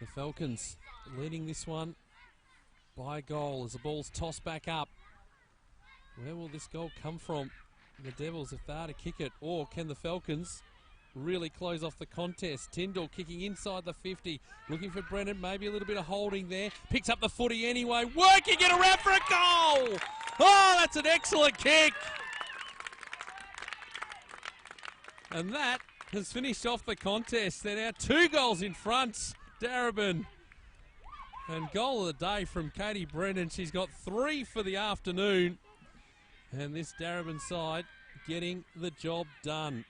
The Falcons leading this one by a goal as the ball's tossed back up. Where will this goal come from? the Devils if they are to kick it, or can the Falcons really close off the contest? Tyndall kicking inside the 50, looking for Brennan, maybe a little bit of holding there, picks up the footy anyway, working it around for a goal! Oh, that's an excellent kick! And that has finished off the contest. They're now 2 goals in front, Darebin. And goal of the day from Katie Brennan. She's got 3 for the afternoon. And this Darebin side getting the job done.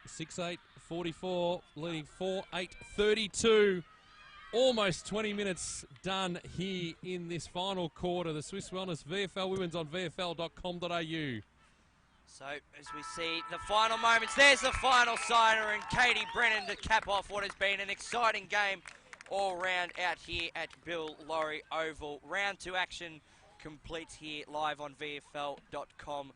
6-8-44, leading 4-8-32. Almost 20 minutes done here in this final quarter. The Swisse Wellness VFL Women's on VFL.com.au. So, as we see the final moments, there's the final signer and Katie Brennan to cap off what has been an exciting game all round out here at Bill Laurie Oval. Round 2 action completes here live on VFL.com.au.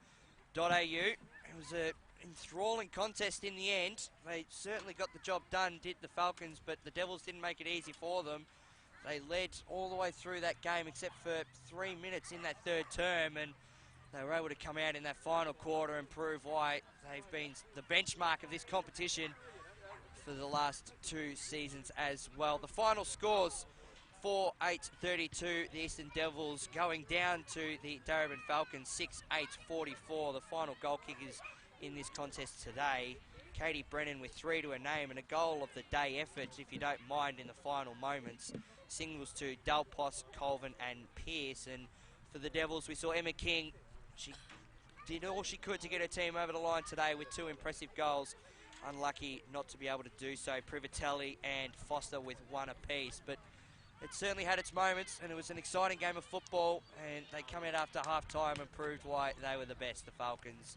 It was an enthralling contest in the end. They certainly got the job done, did the Falcons, but the Devils didn't make it easy for them. They led all the way through that game except for 3 minutes in that third term, and they were able to come out in that final quarter and prove why they've been the benchmark of this competition for the last 2 seasons as well. The final scores, 4-8-32, the Eastern Devils going down to the Darebin Falcons, 6-8-44. The final goal kickers in this contest today, Katie Brennan with 3 to her name and a goal of the day effort, if you don't mind, in the final moments. Singles to Delpos, Colvin and Pearce. And for the Devils, we saw Emma King. She did all she could to get her team over the line today with 2 impressive goals. Unlucky not to be able to do so. Privatelli and Foster with 1 apiece. But it certainly had its moments, and it was an exciting game of football, and they come out after half-time and proved why they were the best, the Falcons.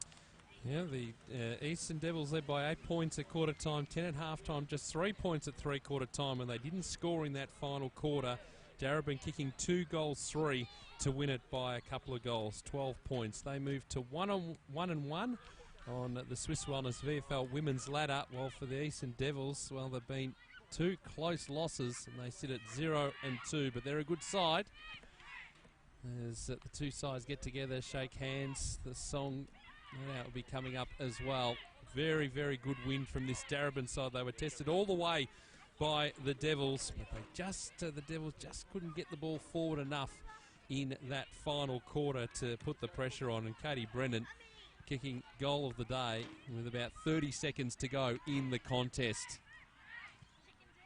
Yeah, the Eastern Devils led by 8 points at quarter time, 10 at half time, just 3 points at 3/4 time, and they didn't score in that final quarter. Darebin kicking 2 goals, 3 to win it by a couple of goals, 12 points. They moved to 1-1 on the Swisse Wellness VFL Women's ladder, while for the Eastern Devils, well, they've been 2 close losses, and they sit at 0-2, but they're a good side. As the 2 sides get together, shake hands, the song no doubt will be coming up as well. Very, very good win from this Darebin side. They were tested all the way by the Devils, but the Devils just couldn't get the ball forward enough in that final quarter to put the pressure on. And Katie Brennan kicking goal of the day with about 30 seconds to go in the contest.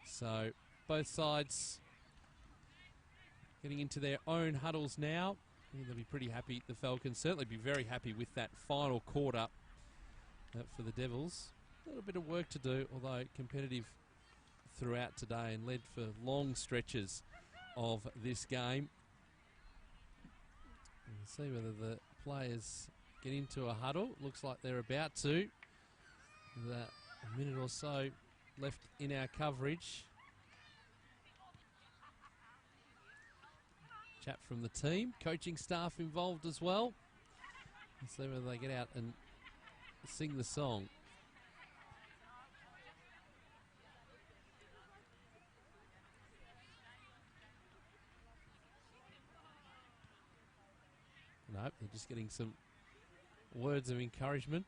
So both sides getting into their own huddles now. They'll be pretty happy. The Falcons certainly be very happy with that final quarter for the Devils. A little bit of work to do, although competitive throughout today and led for long stretches of this game. We'll see whether the players get into a huddle. Looks like they're about to. With a minute or so left in our coverage. Chat from the team, coaching staff involved as well. Let's see whether they get out and sing the song. No, they're just getting some words of encouragement.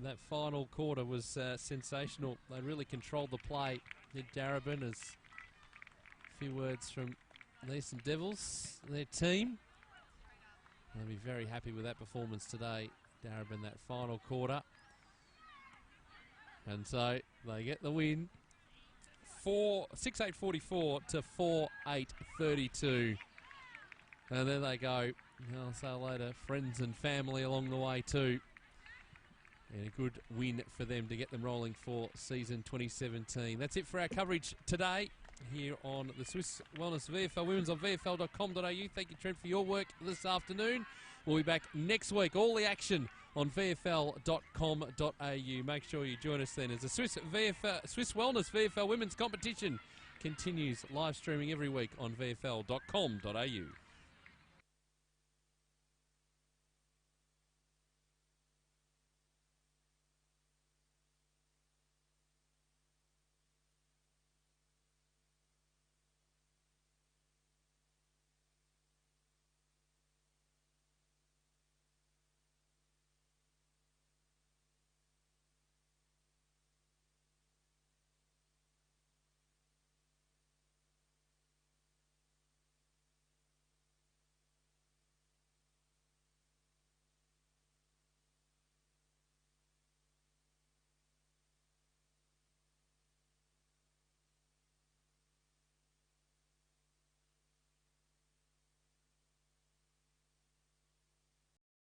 That final quarter was sensational. They really controlled the play. Did Darebin, as a few words from the Eastern Devils, their team. They'll be very happy with that performance today, Darebin, that final quarter. And so they get the win, 6-8-44 to 4-8-32. And then they go, I'll say hello to friends and family along the way too. And a good win for them to get them rolling for season 2017. That's it for our coverage today here on the Swisse Wellness VFL Women's on VFL.com.au. Thank you, Trent, for your work this afternoon. We'll be back next week. All the action on VFL.com.au. Make sure you join us then as the Swisse Wellness VFL Women's competition continues live streaming every week on VFL.com.au.